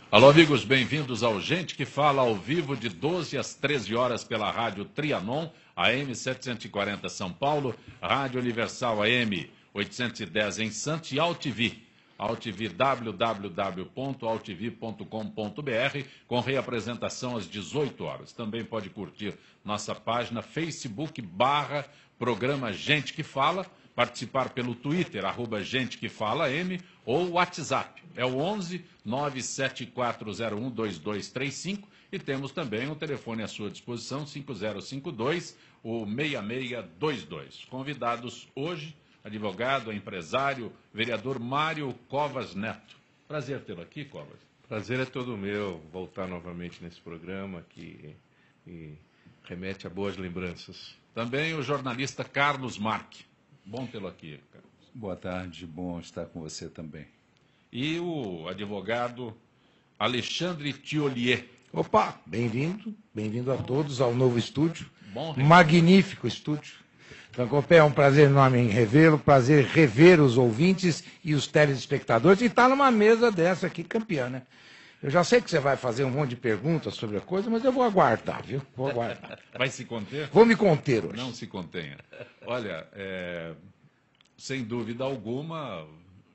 Alô, amigos, bem-vindos ao Gente que Fala ao vivo de 12 às 13 horas pela Rádio Trianon, AM 740 São Paulo, Rádio Universal AM 810 em Santos e AltV. AltV www.altv.com.br com reapresentação às 18 horas. Também pode curtir nossa página Facebook /programa Gente que Fala, participar pelo Twitter, @Gente que Fala M, ou WhatsApp, é o 11 97401 2235, e temos também um telefone à sua disposição, 5052, o 6622. Convidados hoje, advogado, empresário, vereador Mário Covas Neto. Prazer tê-lo aqui, Covas. Prazer é todo meu voltar novamente nesse programa que remete a boas lembranças. Também o jornalista Carlos Marque. Bom tê-lo aqui, Carlos. Boa tarde, bom estar com você também. E o advogado Alexandre Thiolier. Opa, bem-vindo a todos ao novo estúdio. Bom, magnífico estúdio. Trancopé, é um prazer enorme em revê-lo, prazer rever os ouvintes e os telespectadores, e estar numa mesa dessa aqui, campeã, né? Eu já sei que você vai fazer um monte de perguntas sobre a coisa, mas eu vou aguardar, viu? Vou aguardar. Vai se conter? Vou me conter hoje. Não se contenha. Olha, sem dúvida alguma,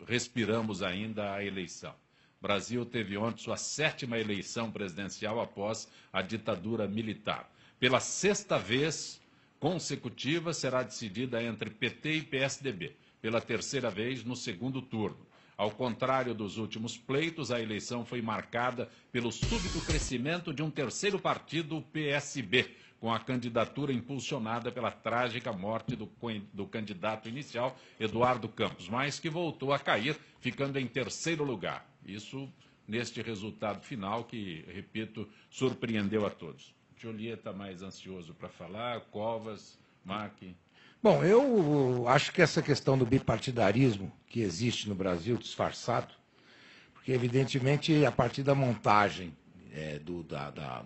respiramos ainda a eleição. O Brasil teve ontem sua 7ª eleição presidencial após a ditadura militar. Pela 6ª vez consecutiva, será decidida entre PT e PSDB. Pela 3ª vez no segundo turno. Ao contrário dos últimos pleitos, a eleição foi marcada pelo súbito crescimento de um terceiro partido, o PSB, com a candidatura impulsionada pela trágica morte do candidato inicial, Eduardo Campos, mas que voltou a cair, ficando em terceiro lugar. Isso neste resultado final que, repito, surpreendeu a todos. Thiolier está mais ansioso para falar, Covas, Marque. Bom, eu acho que essa questão do bipartidarismo que existe no Brasil, disfarçado, porque evidentemente a partir da montagem do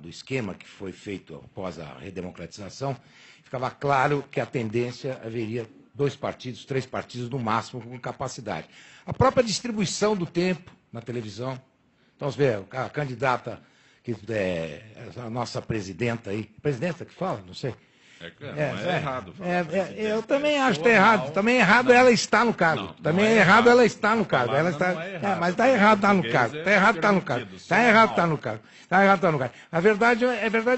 esquema que foi feito após a redemocratização, ficava claro que a tendência haveria 2 partidos, 3 partidos no máximo com capacidade. A própria distribuição do tempo na televisão. Então, você vê, a candidata, a nossa presidenta aí, presidenta que fala, não sei. Errado. Eu também acho que está errado. Também é errado ela estar no cargo. Também é errado ela estar no cargo. Mas está errado estar no cargo. Está errado estar no cargo. Está errado estar no cargo. Está errado estar no cargo. A verdade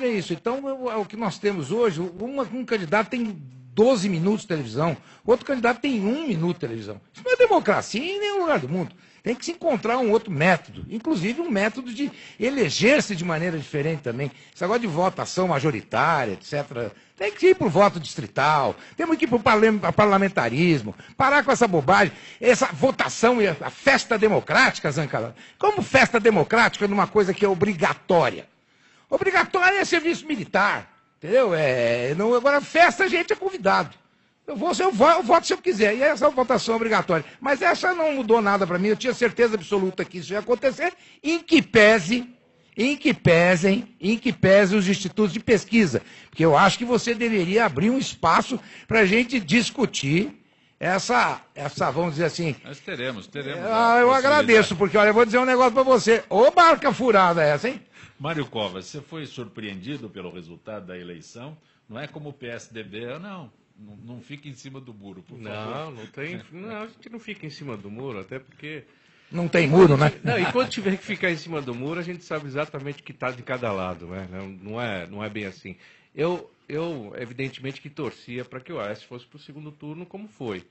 é isso. Então, o que nós temos hoje, um candidato tem 12 minutos de televisão, outro candidato tem 1 minuto de televisão. Isso não é democracia em nenhum lugar do mundo. Tem que se encontrar um outro método, inclusive um método de eleger-se de maneira diferente também. Esse negócio de votação majoritária, etc., tem que ir para o voto distrital, temos que ir para o parlamentarismo, parar com essa bobagem, essa votação e a festa democrática, Zancalão. Como festa democrática numa coisa que é obrigatória? Obrigatória é serviço militar, entendeu? Agora, festa a gente é convidado. Eu voto se eu quiser, e essa é a votação obrigatória. Mas essa não mudou nada para mim, eu tinha certeza absoluta que isso ia acontecer, em que pesem os institutos de pesquisa. Porque eu acho que você deveria abrir um espaço para a gente discutir essa, vamos dizer assim... Nós teremos. Eu agradeço, porque, olha, eu vou dizer um negócio para você. Ô, barca furada essa, hein? Mário Covas, você foi surpreendido pelo resultado da eleição? Não é como o PSDB, não fica em cima do muro, por favor. Não, a gente não fica em cima do muro, até porque... Não tem muro, né? Não, e quando tiver que ficar em cima do muro, a gente sabe exatamente o que está de cada lado, né? Não é bem assim. Eu evidentemente, que torcia para que o Aécio fosse para o segundo turno, como foi.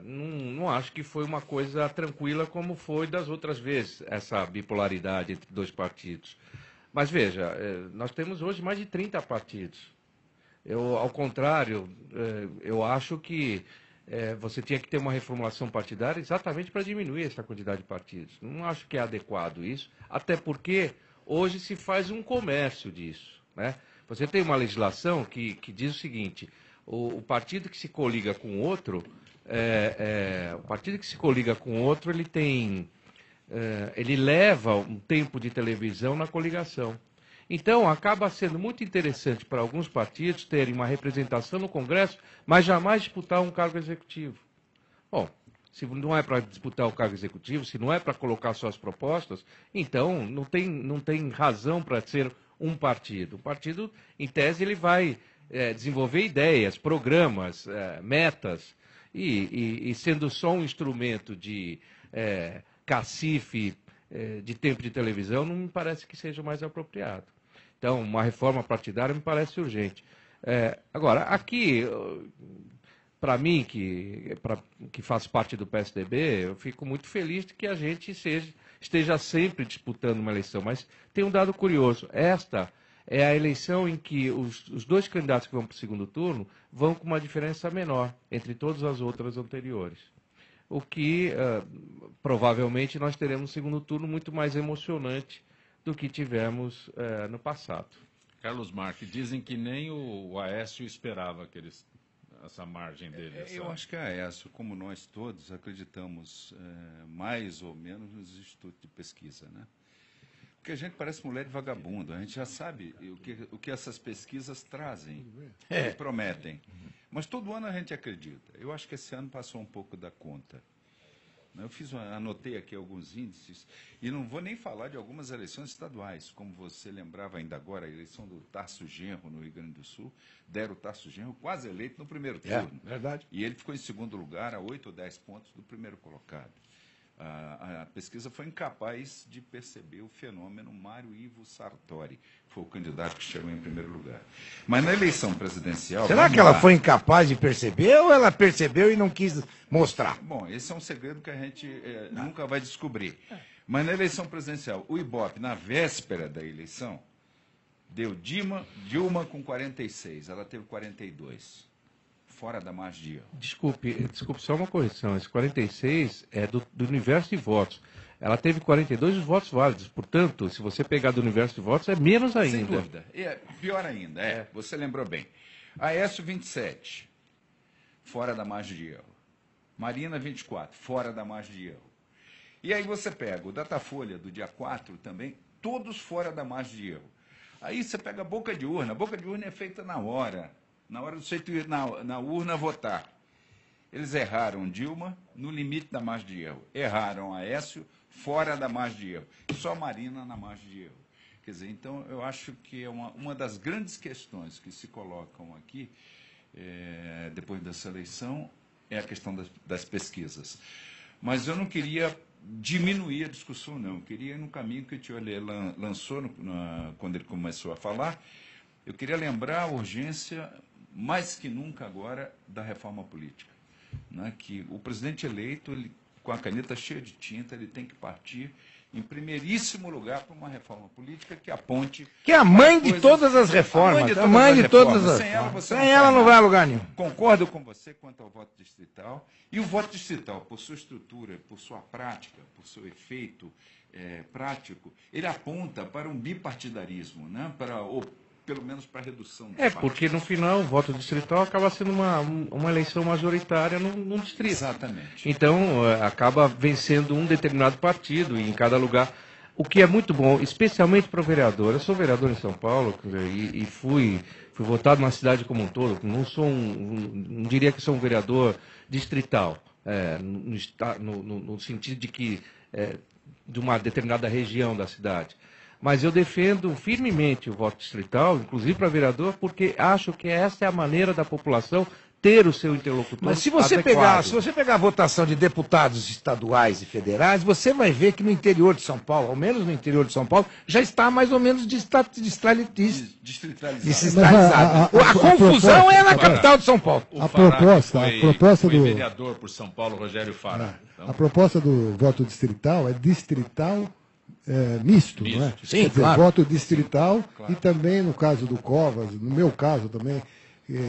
Não acho que foi uma coisa tranquila como foi das outras vezes, essa bipolaridade entre 2 partidos. Mas veja, nós temos hoje mais de 30 partidos. Ao contrário, eu acho que você tinha que ter uma reformulação partidária exatamente para diminuir essa quantidade de partidos. Não acho que é adequado isso, até porque hoje se faz um comércio disso, né? Você tem uma legislação que diz o seguinte: o partido que se coliga com outro, ele leva um tempo de televisão na coligação. Então, acaba sendo muito interessante para alguns partidos terem uma representação no Congresso, mas jamais disputar um cargo executivo. Bom, se não é para disputar o cargo executivo, se não é para colocar suas propostas, então não tem razão para ser um partido. O partido, em tese, ele vai desenvolver ideias, programas, metas, e sendo só um instrumento de cacife de tempo de televisão, não me parece que seja o mais apropriado. Então, uma reforma partidária me parece urgente. Agora, aqui, para mim, que faço parte do PSDB, eu fico muito feliz de que a gente esteja sempre disputando uma eleição. Mas tem um dado curioso. Esta é a eleição em que os dois candidatos que vão para o segundo turno vão com uma diferença menor entre todas as outras anteriores. O que, provavelmente, nós teremos um segundo turno muito mais emocionante do que tivemos no passado. Carlos Marques, dizem que nem o Aécio esperava essa margem dele. Eu acho que a Aécio, como nós todos, acreditamos mais ou menos nos institutos de pesquisa, né? Porque a gente parece mulher de vagabundo, a gente já sabe o que essas pesquisas trazem e prometem. Mas todo ano a gente acredita. Eu acho que esse ano passou um pouco da conta. Eu anotei aqui alguns índices, e não vou nem falar de algumas eleições estaduais, como você lembrava ainda agora, a eleição do Tarso Genro no Rio Grande do Sul, deram o Tarso Genro quase eleito no primeiro turno. Verdade. E ele ficou em segundo lugar, a 8 ou 10 pontos do primeiro colocado. A pesquisa foi incapaz de perceber o fenômeno Mário Ivo Sartori, que foi o candidato que chegou em primeiro lugar. Mas na eleição presidencial... Será que ela foi incapaz de perceber ou ela percebeu e não quis mostrar? Bom, esse é um segredo que a gente nunca vai descobrir. Mas na eleição presidencial, o Ibope, na véspera da eleição, deu Dilma com 46, ela teve 42. Fora da margem de erro. Desculpe, só uma correção. Esse 46 é do universo de votos. Ela teve 42 votos válidos. Portanto, se você pegar do universo de votos, é menos ainda. Sem dúvida. Pior ainda, você lembrou bem. Aécio, 27, fora da margem de erro. Marina, 24, fora da margem de erro. E aí você pega o Datafolha do dia 4 também, todos fora da margem de erro. Aí você pega a boca de urna. A boca de urna é feita na hora do sujeito ir na urna votar. Eles erraram Dilma no limite da margem de erro. Erraram Aécio fora da margem de erro. E só Marina na margem de erro. Quer dizer, então, eu acho que é uma das grandes questões que se colocam aqui, depois dessa eleição, é a questão das pesquisas. Mas eu não queria diminuir a discussão, não. Eu queria ir no caminho que o Tiolê lançou quando ele começou a falar. Eu queria lembrar a urgência, mais que nunca agora, da reforma política. Né? Que o presidente eleito, com a caneta cheia de tinta, ele tem que partir, em primeiríssimo lugar, para uma reforma política que aponte... Que é a mãe de todas as reformas. A mãe de todas as reformas. Sem ela não vai a lugar nenhum. Concordo com você quanto ao voto distrital. E o voto distrital, por sua estrutura, por sua prática, por seu efeito prático, ele aponta para um bipartidarismo, né? Pelo menos para a redução dos partidos. Porque no final o voto distrital acaba sendo uma eleição majoritária num distrito. Exatamente. Então acaba vencendo um determinado partido em cada lugar, o que é muito bom, especialmente para o vereador. Eu sou vereador em São Paulo e fui votado na cidade como um todo. Não diria que sou um vereador distrital, no sentido de que de uma determinada região da cidade. Mas eu defendo firmemente o voto distrital, inclusive para vereador, porque acho que essa é a maneira da população ter o seu interlocutor. Mas se você pegar a votação de deputados estaduais e federais, você vai ver que no interior de São Paulo, ao menos no interior de São Paulo, já está mais ou menos distritalizado. A confusão é na capital de São Paulo. A proposta do vereador por São Paulo, Rogério Fará. A proposta do voto distrital é distrital misto, não é? Sim, quer dizer, claro. voto distrital e também no caso do Covas, no meu caso também,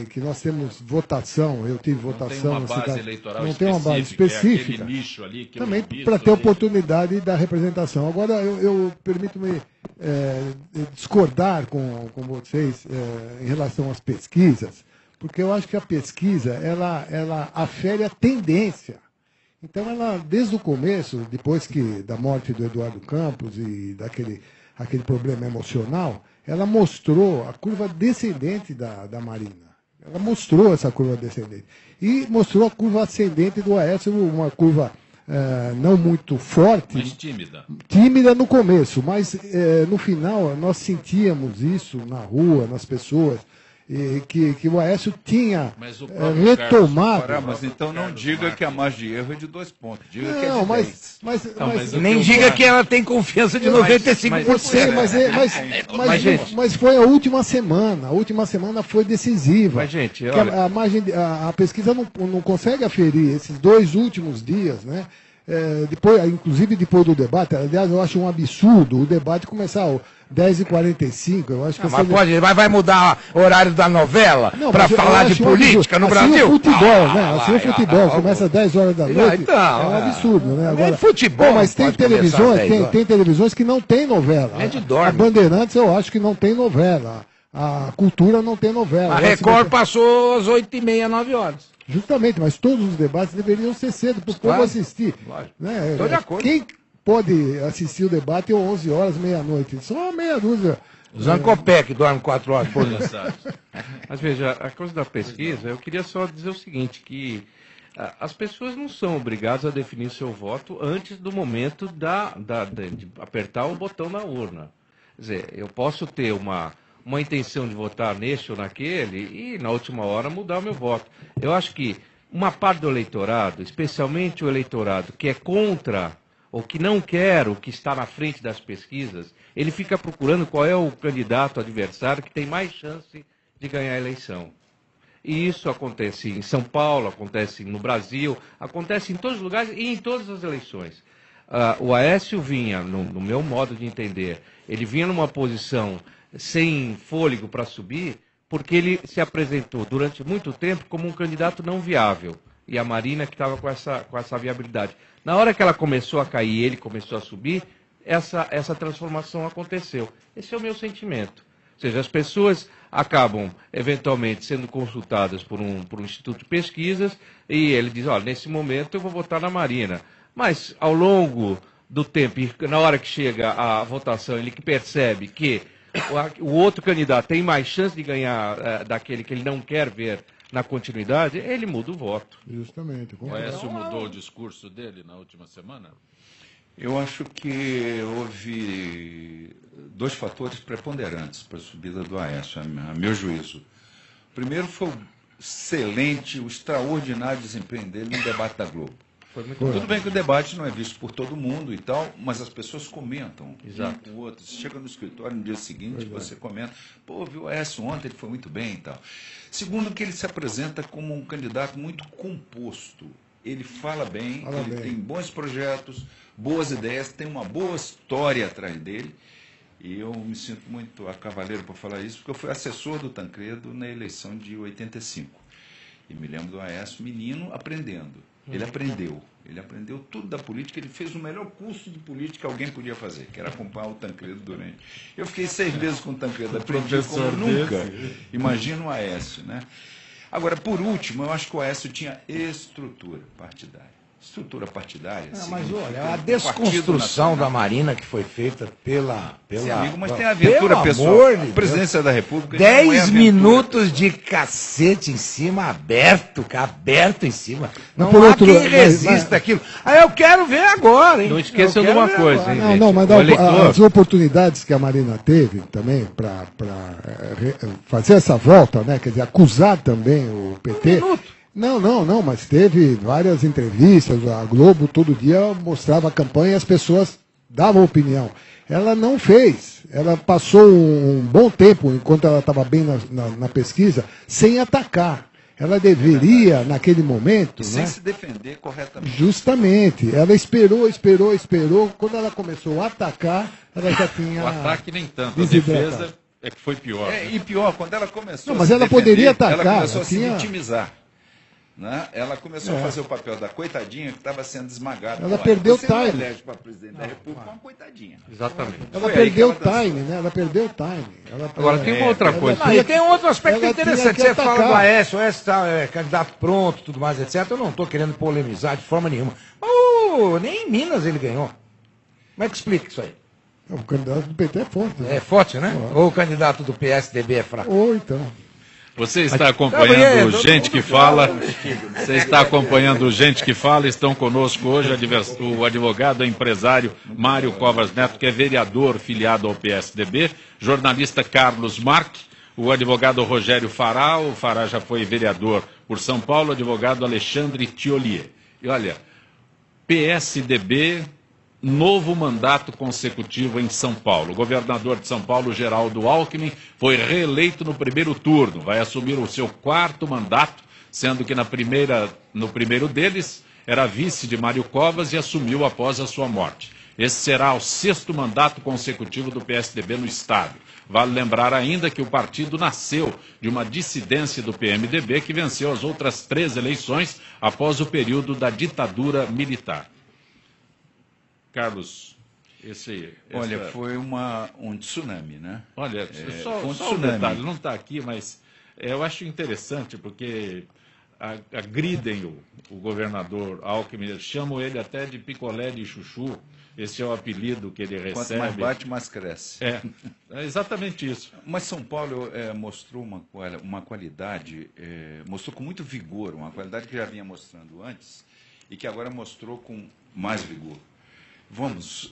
que nós temos votação, eu tive votação na cidade. Não tem uma base específica. Nicho ali, também para ter oportunidade da representação. Agora, eu permito-me discordar com vocês em relação às pesquisas, porque eu acho que a pesquisa, ela afere a tendência. Então, ela, desde o começo, depois da morte do Eduardo Campos e aquele problema emocional, ela mostrou a curva descendente da Marina. Ela mostrou essa curva descendente. E mostrou a curva ascendente do Aécio, uma curva não muito forte. Mas tímida. Tímida no começo, mas no final nós sentíamos isso na rua, nas pessoas, que o Aécio tinha retomado. Mas então não diga que a margem de erro é de 2 pontos. Diga que é de 10. Mas nem diga que ela tem confiança de 95%. Mas foi a última semana. A última semana foi decisiva. Mas, gente, olha... a pesquisa não consegue aferir esses 2 últimos dias, né? Inclusive depois do debate, aliás, eu acho um absurdo o debate começar às 10h45. Eu acho que mas vai mudar o horário da novela para falar de política no Brasil? O futebol, né? Assim o futebol começa às 10 horas da noite. É um absurdo, né? Agora, futebol. Mas tem televisões que não tem novela. A Bandeirantes eu acho que não tem novela. A Cultura não tem novela. A Record passou às 8h30, 9 horas. Justamente, mas todos os debates deveriam ser cedo, para o povo assistir. Né? Estou de acordo. Quem pode assistir o debate às 11 horas, meia-noite? Só meia dúzia. Zancopé, que dorme 4 horas por noite. Mas veja, a coisa da pesquisa, eu queria só dizer o seguinte, que as pessoas não são obrigadas a definir seu voto antes do momento de apertar o botão na urna. Quer dizer, eu posso ter uma intenção de votar neste ou naquele e, na última hora, mudar o meu voto. Eu acho que uma parte do eleitorado, especialmente o eleitorado que é contra ou que não quer o que está na frente das pesquisas, ele fica procurando qual é o candidato adversário que tem mais chance de ganhar a eleição. E isso acontece em São Paulo, acontece no Brasil, acontece em todos os lugares e em todas as eleições. O Aécio vinha, no meu modo de entender, ele vinha numa posição sem fôlego para subir, porque ele se apresentou durante muito tempo como um candidato não viável. E a Marina que estava com essa viabilidade. Na hora que ela começou a cair e ele começou a subir, essa transformação aconteceu. Esse é o meu sentimento. Ou seja, as pessoas acabam, eventualmente, sendo consultadas por um instituto de pesquisas e ele diz, olha, nesse momento eu vou votar na Marina. Mas, ao longo do tempo, na hora que chega a votação, ele que percebe que o outro candidato tem mais chance de ganhar daquele que ele não quer ver na continuidade, ele muda o voto. Justamente. O Aécio mudou o discurso dele na última semana? Eu acho que houve 2 fatores preponderantes para a subida do Aécio, a meu juízo. O primeiro foi o excelente, o extraordinário desempenho dele no debate da Globo. Tudo bem que o debate não é visto por todo mundo e tal, mas as pessoas comentam um com o outro. Você chega no escritório no dia seguinte, você comenta, pô, viu o Aécio ontem, ele foi muito bem e tal. Segundo, que ele se apresenta como um candidato muito composto. Ele fala bem, tem bons projetos, boas ideias, tem uma boa história atrás dele. E eu me sinto muito a cavaleiro por falar isso, porque eu fui assessor do Tancredo na eleição de 85. E me lembro do Aécio, menino, aprendendo. Ele aprendeu tudo da política, ele fez o melhor curso de política que alguém podia fazer, que era acompanhar o Tancredo durante. Eu fiquei 6 meses com o Tancredo, aprendi como nunca. Imagina o Aécio, né? Agora, por último, eu acho que o Aécio tinha estrutura partidária. Estrutura partidária. Mas olha, a desconstrução da Marina que foi feita pela amigo, mas tem a aventura pessoal. A presidência da República. 10 minutos de cacete em cima, aberto em cima. Não há quem resista aquilo. Eu quero ver agora, hein? Não esqueçam de uma coisa, hein, gente? Mas as oportunidades que a Marina teve também para fazer essa volta, né? Quer dizer, acusar também o PT. Não, mas teve várias entrevistas, a Globo todo dia mostrava a campanha e as pessoas davam opinião. Ela não fez, ela passou um bom tempo, enquanto ela estava bem na pesquisa, sem atacar. Ela deveria, naquele momento... Sem se defender corretamente. Justamente, ela esperou, quando ela começou a atacar, ela já tinha... O ataque nem tanto, a defesa é que foi pior. E pior, quando ela começou mas ela poderia atacar. Ela começou a se vitimizar. Né? Ela começou a fazer o papel da coitadinha que estava sendo esmagada. Ela perdeu o time. Você não elege para presidente da República uma coitadinha. Exatamente. Ela perdeu o time, né? Ela perdeu o time. Agora, tem uma outra coisa. E tem um outro aspecto interessante. Você fala do Aécio, o Aécio está candidato pronto, tudo mais, etc. Eu não estou querendo polemizar de forma nenhuma. Nem em Minas ele ganhou. Como é que explica isso aí? O candidato do PT é forte. Né? É forte, né? Ou o candidato do PSDB é fraco? Ou então. Você está acompanhando Gente que Fala. Você está acompanhando Gente que Fala. Estão conosco hoje o advogado e empresário Mário Covas Neto, que é vereador filiado ao PSDB, jornalista Carlos Marque, o advogado Rogério Fará. O Fará já foi vereador por São Paulo, o advogado Alexandre Thiolier. E olha, PSDB, novo mandato consecutivo em São Paulo. O governador de São Paulo, Geraldo Alckmin, foi reeleito no primeiro turno. Vai assumir o seu 4º mandato, sendo que no primeiro deles era vice de Mário Covas e assumiu após a sua morte. Esse será o 6º mandato consecutivo do PSDB no Estado. Vale lembrar ainda que o partido nasceu de uma dissidência do PMDB que venceu as outras 3 eleições após o período da ditadura militar. Carlos, Olha, foi um tsunami, né? Olha, só um detalhe, não está aqui, mas eu acho interessante porque agridem o governador Alckmin, chamam ele até de picolé de chuchu. Esse é o apelido que ele recebe. Quanto mais bate, mais cresce. É exatamente isso. Mas São Paulo mostrou uma qualidade, mostrou com muito vigor, uma qualidade que já vinha mostrando antes e que agora mostrou com mais vigor. Vamos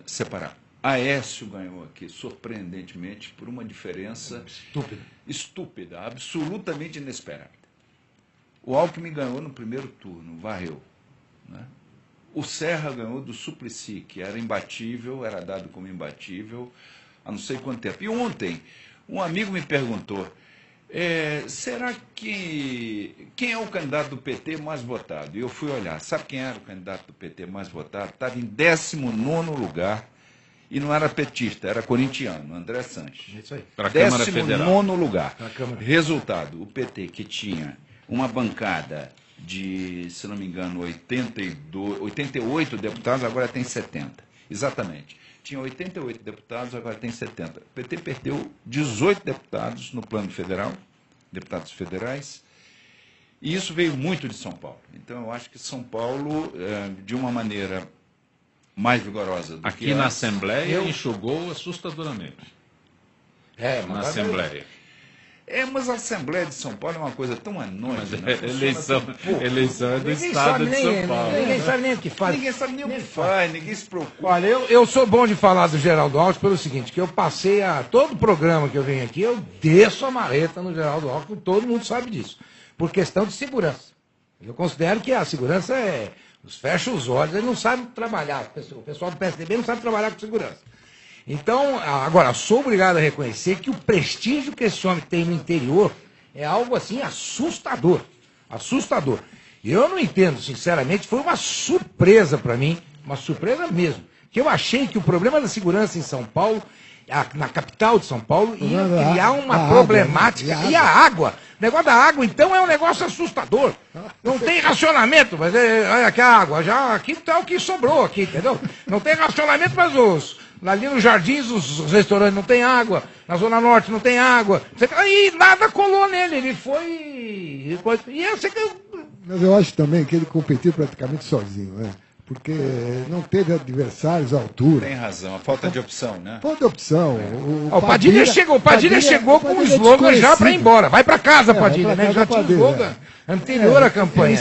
separar. Aécio ganhou aqui, surpreendentemente, por uma diferença estúpida, absolutamente inesperada. O Alckmin ganhou no primeiro turno, varreu, né? O Serra ganhou do Suplicy, que era imbatível, era dado como imbatível há não sei quanto tempo. E ontem, um amigo me perguntou, será que quem é o candidato do PT mais votado? E eu fui olhar, sabe quem era o candidato do PT mais votado? Estava em 19º lugar e não era petista, era corintiano, André Sanches. Isso aí. Para a Câmara Federal. 19º lugar. Resultado, o PT que tinha uma bancada de, se não me engano, 88 deputados, agora tem 70. Exatamente. Tinha 88 deputados, agora tem 70. O PT perdeu 18 deputados no plano federal, deputados federais, e isso veio muito de São Paulo. Então, eu acho que São Paulo, de uma maneira mais vigorosa do que aqui na Assembleia, enxugou assustadoramente. Na Assembleia. Mas a Assembleia de São Paulo é uma coisa tão anônima. Eleição é do Estado de São Paulo. Ninguém sabe nem o que faz. Ninguém sabe nem o que faz, ninguém se preocupa. Olha, eu sou bom de falar do Geraldo Alckmin pelo seguinte, que eu passei todo programa que eu venho aqui, eu desço a marreta no Geraldo Alckmin, todo mundo sabe disso, por questão de segurança. Eu considero que a segurança fecha os olhos, ele não sabe trabalhar, o pessoal do PSDB não sabe trabalhar com segurança. Então, agora, sou obrigado a reconhecer que o prestígio que esse homem tem no interior é algo assim assustador. Assustador. E eu não entendo, sinceramente, foi uma surpresa para mim, uma surpresa mesmo. Que eu achei que o problema da segurança em São Paulo, na capital de São Paulo, ia criar uma problemática. E a água? O negócio da água, então, é um negócio assustador. Não tem racionamento, mas olha aqui a água, já aqui está o que sobrou aqui, entendeu? Não tem racionamento, mas ali nos jardins, os restaurantes não tem água, na Zona Norte não tem água. E nada colou nele, ele foi. Mas eu acho também que ele competiu praticamente sozinho, né? Porque não teve adversários à altura. Tem razão, a falta de opção, né? Falta de opção. O Padilha chegou com um slogan já para ir embora. Vai para casa, Padilha, né? Já tinha um slogan anterior à campanha.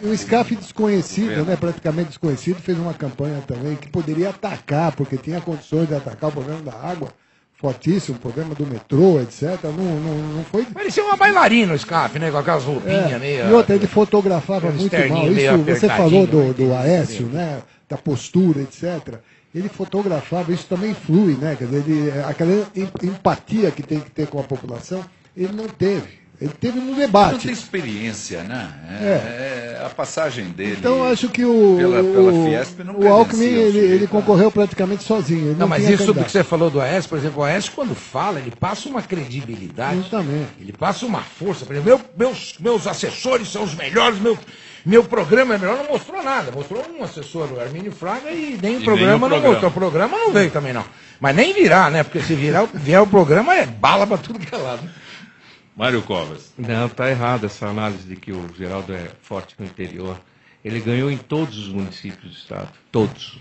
O SCAF desconhecido, né? Praticamente desconhecido, fez uma campanha também que poderia atacar, porque tinha condições de atacar o problema da água. Fortíssimo, problema do metrô, etc. Não foi. Parecia uma bailarina o SCAF, né? Com aquelas roupinhas meio. E outra, ele fotografava muito mal. Isso, você falou do Aécio, né? Da postura, etc. Ele fotografava, isso também influi, né? Quer dizer, aquela empatia que tem que ter com a população, ele não teve. Ele teve no debate. Não tem experiência, né? A passagem dele. Então, acho que pela Fiesp não o Alckmin, ele concorreu praticamente sozinho. Ele não, mas isso do que você falou do Aécio, por exemplo, o Aécio, quando fala, ele passa uma credibilidade. Justamente. Ele passa uma força. Por exemplo, meus assessores são os melhores, meu programa é melhor, não mostrou nada. Mostrou um assessor, o Armínio Fraga, e nem o programa não mostrou. O programa não veio também, não. Mas nem virá, né? Porque se vier o programa, é bala pra tudo que é lado. Mário Covas. Não, está errada essa análise de que o Geraldo é forte no interior. Ele ganhou em todos os municípios do estado. Todos.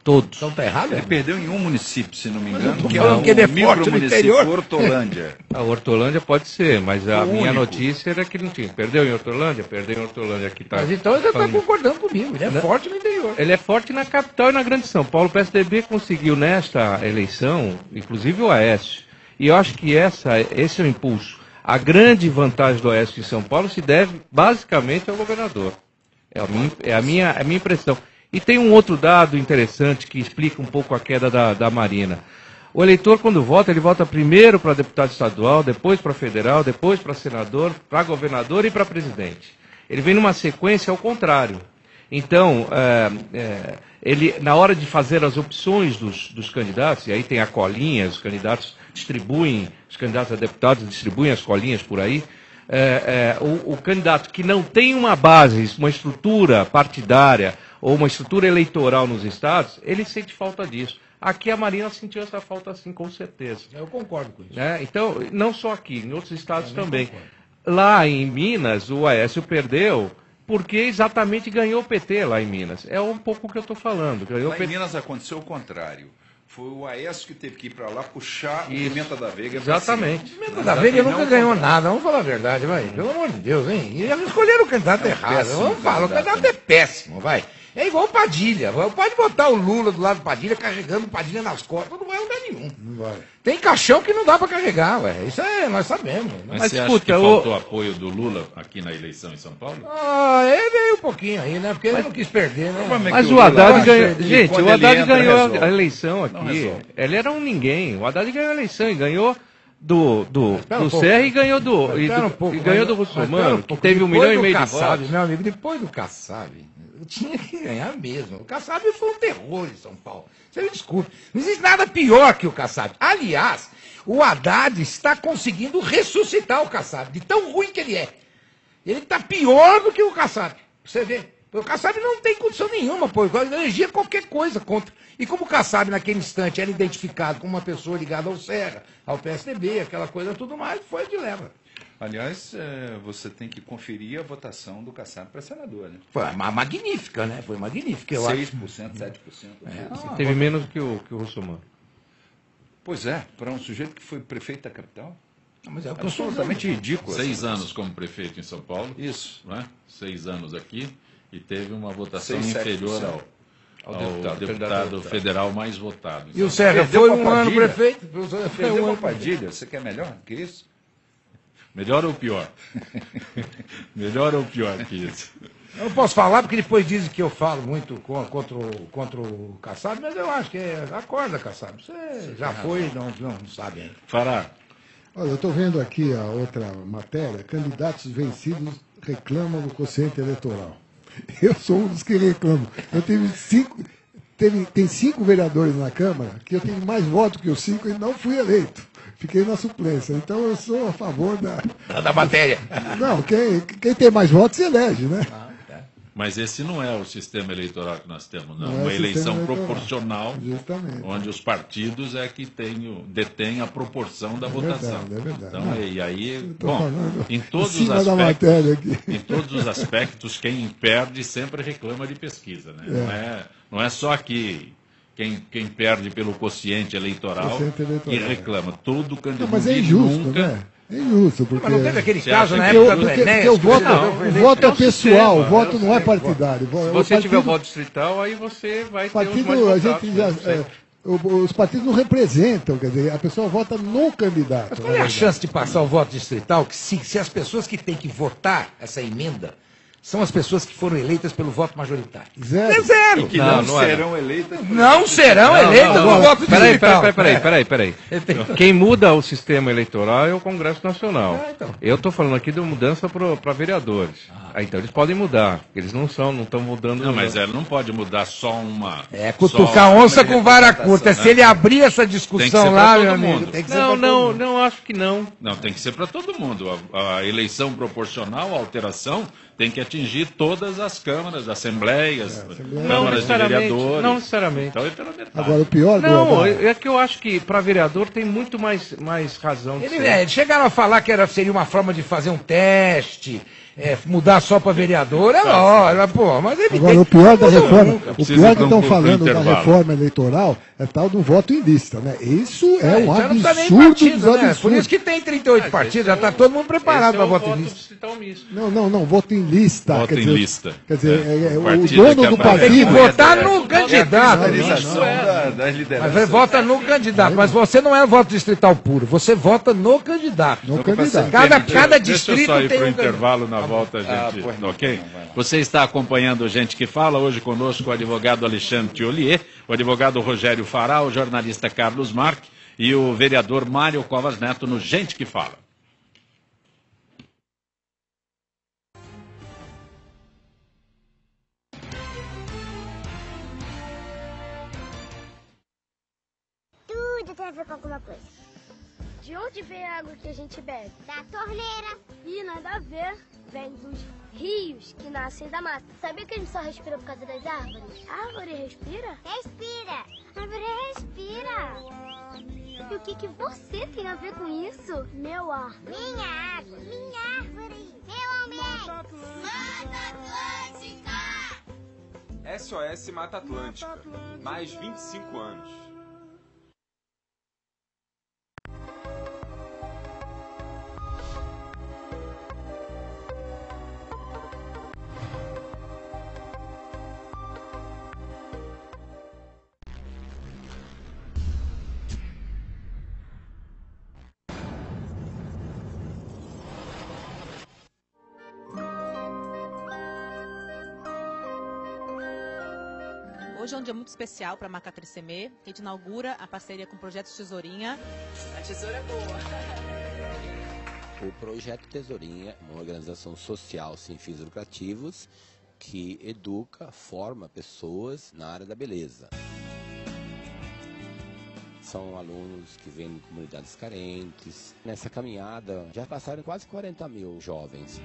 Todos. Então tá errado, Ele perdeu em um município, se não me engano, tô que é falando o que ele é forte no interior. Hortolândia. A Hortolândia pode ser, mas a O minha único. notícia era que não tinha. Perdeu em Hortolândia? Perdeu em Hortolândia. Aqui tá Mas então ele está falando. concordando comigo, ele é forte no interior. Ele é forte na capital e na Grande São Paulo. O PSDB conseguiu nesta eleição, inclusive o Aécio, e eu acho que esse é o impulso. A grande vantagem do Aécio em São Paulo se deve basicamente ao governador. É a minha impressão. E tem um outro dado interessante que explica um pouco a queda da Marina. O eleitor, quando vota, ele vota primeiro para deputado estadual, depois para federal, depois para senador, para governador e para presidente. Ele vem numa sequência ao contrário. Então, ele, na hora de fazer as opções dos candidatos, e aí tem a colinha, os candidatos distribuem, os candidatos a deputados distribuem as colinhas por aí, o candidato que não tem uma base, uma estrutura partidária ou uma estrutura eleitoral nos estados, ele sente falta disso. Aqui a Marina sentiu essa falta sim, com certeza. Eu concordo com isso. Então, não só aqui, em outros estados também. Lá em Minas, o Aécio perdeu porque exatamente ganhou o PT lá em Minas. É um pouco o que eu estou falando. Lá em Minas aconteceu o contrário. Foi o Aécio que teve que ir para lá puxar o Pimenta da Veiga. Exatamente. Pimenta da Veiga nunca ganhou nada, vamos falar a verdade, vai. Pelo amor de Deus, hein? E eles escolheram o candidato errado. Vamos falar, o candidato é péssimo, vai. É igual o Padilha. Pode botar o Lula do lado do Padilha, carregando o Padilha nas costas, não vai a lugar nenhum. Não vai. Tem caixão que não dá para carregar, ué. Isso nós sabemos. Mas você acha que faltou apoio do Lula aqui na eleição em São Paulo? Ele veio um pouquinho aí, né? Porque ele não quis perder, né? Mas o Haddad ganhou. Gente, o Haddad ganhou a eleição aqui. Ele era um ninguém. O Haddad ganhou a eleição e ganhou do Serra e ganhou do Russomano, que teve 1,5 milhão de votos. Meu amigo, depois do Kassab, eu tinha que ganhar mesmo. O Kassab foi um terror em São Paulo. Você me desculpe. Não existe nada pior que o Kassab. Aliás, o Haddad está conseguindo ressuscitar o Kassab, de tão ruim que ele é. Ele está pior do que o Kassab. Você vê. O Kassab não tem condição nenhuma, pô. Ele elegia qualquer coisa contra. E como o Kassab, naquele instante, era identificado como uma pessoa ligada ao Serra, ao PSDB, aquela coisa tudo mais, foi de leva. Aliás, você tem que conferir a votação do Kassab para senador, né? Foi magnífica, né? Foi magnífica. 6%, 7%. Teve menos que o Russomano. Pois é, para um sujeito que foi prefeito da capital. Mas é absolutamente ridículo. 6 anos como prefeito em São Paulo. Isso. Não é? 6 anos aqui. E teve uma votação 6, inferior ao deputado federal mais votado. E o Serra foi um ano prefeito? Perdeu uma Padilha. Você quer melhor que isso? Melhor ou pior? Melhor ou pior que isso? Eu não posso falar porque depois dizem que eu falo muito contra o Kassab, mas eu acho que acorda, Kassab. Você já foi, não sabe ainda. Fará. Olha, eu estou vendo aqui a outra matéria. Candidatos vencidos reclamam do quociente eleitoral. Eu sou um dos que reclamam. Eu tem 5 vereadores na Câmara que eu tenho mais votos que os 5 e não fui eleito. Fiquei na suplência. Então eu sou a favor da matéria. Não, quem tem mais votos se elege, né? Mas esse não é o sistema eleitoral que nós temos, não. Uma eleição proporcional, justamente, onde os partidos é que detêm a proporção da votação. É verdade. Então, e aí, bom, em todos os aspectos, quem perde sempre reclama de pesquisa, né? Não é só aqui quem perde pelo quociente eleitoral e reclama. Todo candidato mas é injusto, nunca... né? É injusto, porque... Mas não teve aquele caso na época do Enéas? O voto é pessoal, o voto não é partidário. Se você tiver o voto distrital, aí você vai ter os mais votados. Os partidos não representam, quer dizer, a pessoa vota no candidato. Mas qual é a chance de passar o voto distrital se as pessoas que têm que votar essa emenda são as pessoas que foram eleitas pelo voto majoritário? Zero. É zero. E que não serão eleitas. Não serão eleitas pelo voto distrital. Peraí. Quem muda o sistema eleitoral é o Congresso Nacional. Então. Eu estou falando aqui de mudança para vereadores. Então eles podem mudar. Eles não estão mudando. Não, mas ela não pode mudar só uma. Cutucar onça com vara curta. Se ele abrir essa discussão lá, meu amigo, tem que ser pra todo mundo. Não, acho que não. Não, tem que ser para todo mundo. A eleição proporcional, a alteração, tem que atingir todas as câmaras, assembleias, câmaras de vereadores. Não necessariamente. Então é pela metade. Agora, o pior... Não, é que eu acho que para vereador tem muito mais razão de ser. Eles chegaram a falar que seria uma forma de fazer um teste, mudar só para vereador, é lógico, pô, mas é evidente. Agora, o pior da reforma, o Precisa pior que de um estão curto falando da intervalo. reforma eleitoral é tal do voto em lista, né? Isso é um já não tá nem absurdo partido, dos né? Por absurdos. isso que tem 38 partidos, já está todo mundo preparado para voto em lista. distrital misto. Não, voto em lista. Voto quer em dizer, lista. Quer dizer, O o partido dono que do aparece. Tem que partido... votar no candidato. Das lideranças. Mas vota no candidato, mas você não é voto distrital puro, você vota no candidato. No candidato. Cada Deixa eu distrito só ir tem para o um intervalo, na volta a gente... pois não, ok? não, vai lá. Você está acompanhando Gente que Fala, hoje conosco o advogado Alexandre Thiolier, o advogado Rogério Fará, o jornalista Carlos Marque e o vereador Mário Covas Neto no Gente que Fala. Tudo tem a ver com alguma coisa. De onde vem a água que a gente bebe? Da torneira. Ih, nada a ver. Vem dos rios que nascem da mata. Sabia que a gente só respira por causa das árvores? A árvore respira? Respira. A árvore respira. E o que você tem a ver com isso? Meu ar. Minha água. Minha árvore. Meu aumento. Mata Atlântica. SOS Mata Atlântica. Mais 25 anos. Hoje é um dia muito especial para a marca 3CM, que a gente inaugura a parceria com o Projeto Tesourinha. A tesoura é boa. O Projeto Tesourinha é uma organização social sem fins lucrativos que educa, forma pessoas na área da beleza. São alunos que vêm de comunidades carentes. Nessa caminhada já passaram quase 40 mil jovens.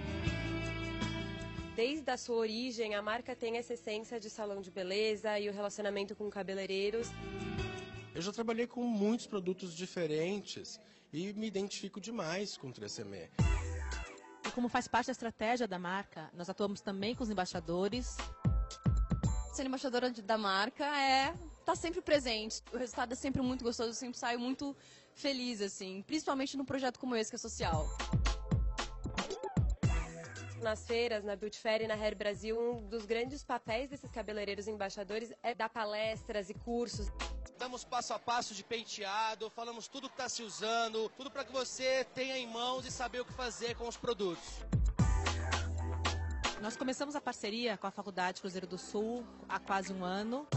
Desde a sua origem, a marca tem essa essência de salão de beleza e o relacionamento com cabeleireiros. Eu já trabalhei com muitos produtos diferentes e me identifico demais com o 3CM. E como faz parte da estratégia da marca, nós atuamos também com os embaixadores. Ser embaixadora da marca tá sempre presente. O resultado é sempre muito gostoso, eu sempre saio muito feliz, assim, principalmente num projeto como esse, que é social. Nas feiras, na Beauty Fair e na Hair Brasil, um dos grandes papéis desses cabeleireiros embaixadores é dar palestras e cursos. Damos passo a passo de penteado, falamos tudo que está se usando, tudo para que você tenha em mãos e saber o que fazer com os produtos. Nós começamos a parceria com a Faculdade Cruzeiro do Sul há quase um ano.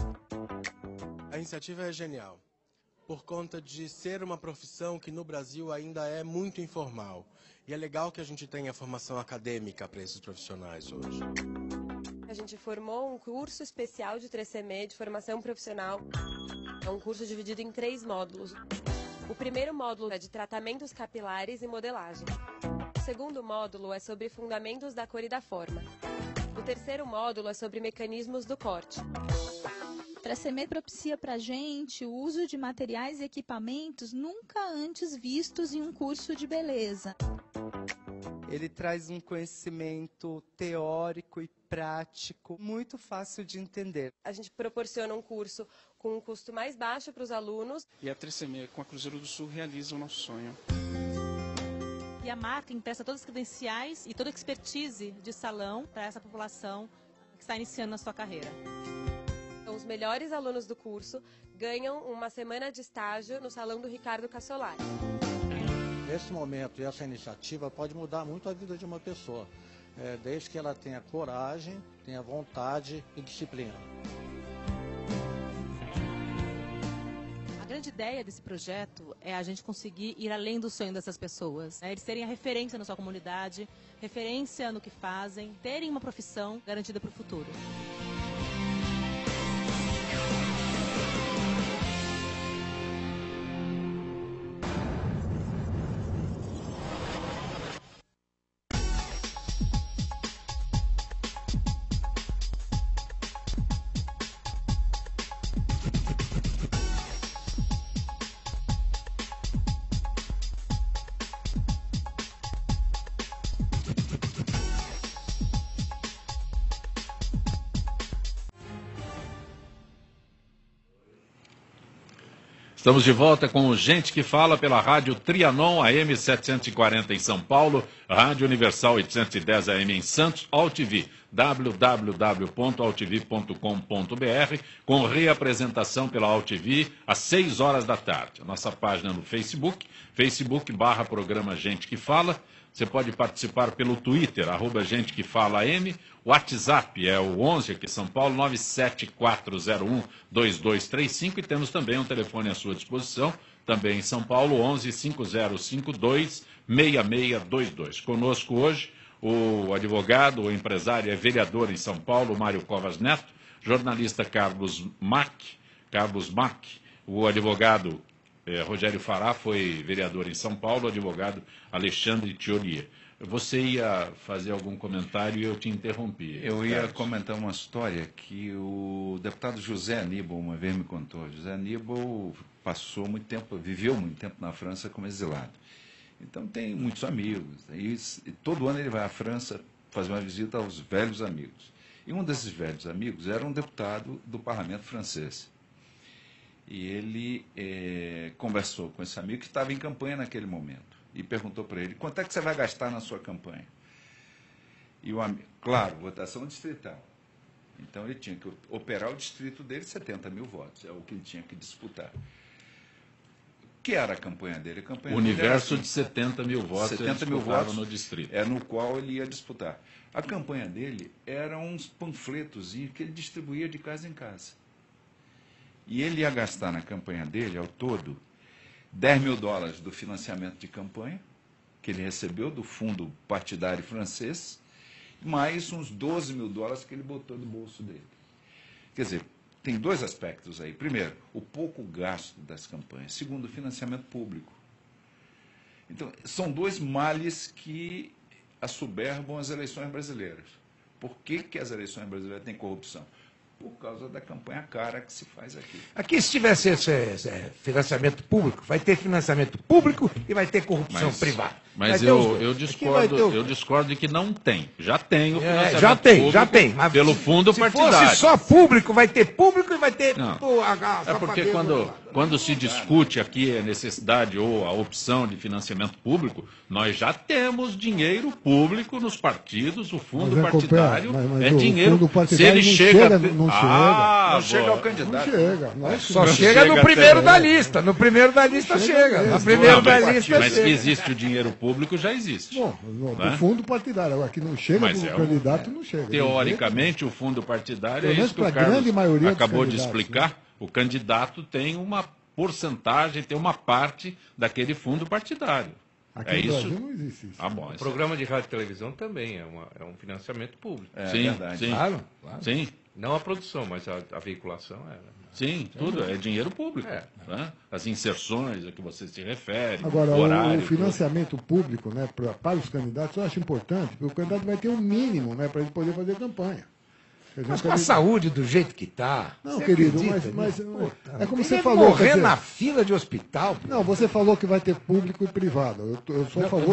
A iniciativa é genial, por conta de ser uma profissão que no Brasil ainda é muito informal. E é legal que a gente tenha formação acadêmica para esses profissionais hoje. A gente formou um curso especial de 3CM, de formação profissional. É um curso dividido em 3 módulos. O primeiro módulo é de tratamentos capilares e modelagem. O segundo módulo é sobre fundamentos da cor e da forma. O terceiro módulo é sobre mecanismos do corte. 3CM propicia para a gente o uso de materiais e equipamentos nunca antes vistos em um curso de beleza. Ele traz um conhecimento teórico e prático muito fácil de entender. A gente proporciona um curso com um custo mais baixo para os alunos. E a 3CM com a Cruzeiro do Sul realiza o nosso sonho. E a marca empresta todas as credenciais e toda a expertise de salão para essa população que está iniciando na sua carreira. Os melhores alunos do curso ganham uma semana de estágio no salão do Ricardo Cassolari. Esse momento e essa iniciativa pode mudar muito a vida de uma pessoa, desde que ela tenha coragem, tenha vontade e disciplina. A grande ideia desse projeto é a gente conseguir ir além do sonho dessas pessoas, né? Eles terem a referência na sua comunidade, referência no que fazem, terem uma profissão garantida para o futuro. Estamos de volta com o Gente que Fala pela Rádio Trianon AM 740 em São Paulo, Rádio Universal 810 AM em Santos, AltV, www.altv.com.br, com reapresentação pela AltV às 6 horas da tarde. Nossa página no Facebook, Facebook/programa Gente que Fala. Você pode participar pelo Twitter, @Gente que Fala AM. O WhatsApp é o 11 aqui em São Paulo, 97401-2235. E temos também um telefone à sua disposição, também em São Paulo, 11-5052-6622. Conosco hoje o advogado, o empresário, é vereador em São Paulo, Mário Covas Neto, jornalista Carlos Mack, o advogado Rogério Fará foi vereador em São Paulo, o advogado Alexandre Tiolier. Você ia fazer algum comentário e eu te interrompi. Eu ia comentar uma história que o deputado José Aníbal uma vez me contou. José Aníbal viveu muito tempo na França como exilado. Então tem muitos amigos. E todo ano ele vai à França fazer uma visita aos velhos amigos. E um desses velhos amigos era um deputado do parlamento francês. E ele conversou com esse amigo que estava em campanha naquele momento. E perguntou para ele, quanto é que você vai gastar na sua campanha? E o amigo, claro, votação distrital. Então ele tinha que operar o distrito dele, 70 mil votos, é o que ele tinha que disputar. O que era a campanha dele? A campanha universo dele de 70 mil votos 70 mil votos no distrito. É no qual ele ia disputar. A campanha dele eram uns panfletos que ele distribuía de casa em casa. E ele ia gastar na campanha dele, ao todo, $10 mil do financiamento de campanha, que ele recebeu do fundo partidário francês, mais uns $12 mil que ele botou no bolso dele. Quer dizer, tem dois aspectos aí. Primeiro, o pouco gasto das campanhas. Segundo, o financiamento público. Então, são dois males que assoberbam as eleições brasileiras. Por que as eleições brasileiras têm corrupção? Por causa da campanha cara que se faz aqui. Aqui, se tivesse esse financiamento público, vai ter financiamento público e vai ter corrupção privada. Mas eu discordo de que não tem. Já tem o financiamento já tem. Mas pelo fundo partidário. Se fosse só público, vai ter público e vai ter... É porque quando se discute aqui a necessidade ou a opção de financiamento público, nós já temos dinheiro público nos partidos, o fundo partidário é dinheiro... Se ele chega... Não chega ao candidato. Só chega no primeiro da lista. No primeiro da lista chega. No primeiro da lista mas que existe o dinheiro público, já existe. Bom, o fundo partidário. Agora, que não chega no candidato, não chega. Teoricamente, o fundo partidário é isso que o Carlos acabou de explicar. O candidato tem uma porcentagem, tem uma parte daquele fundo partidário. Aqui no Brasil não existe isso. O programa de rádio e televisão também é um financiamento público. Sim, verdade. Sim. Claro. Sim. Não a produção, mas a veiculação é. Sim, tudo é dinheiro público. Né? As inserções a que você se refere, agora, o horário... o financiamento público, né, para os candidatos, eu acho importante, porque o candidato vai ter um mínimo, né, para ele poder fazer campanha. Mas com a saúde do jeito que está. Não, querido, mas é como você falou. Morrer na fila de hospital. Não, você falou que vai ter público e privado. Eu só falei.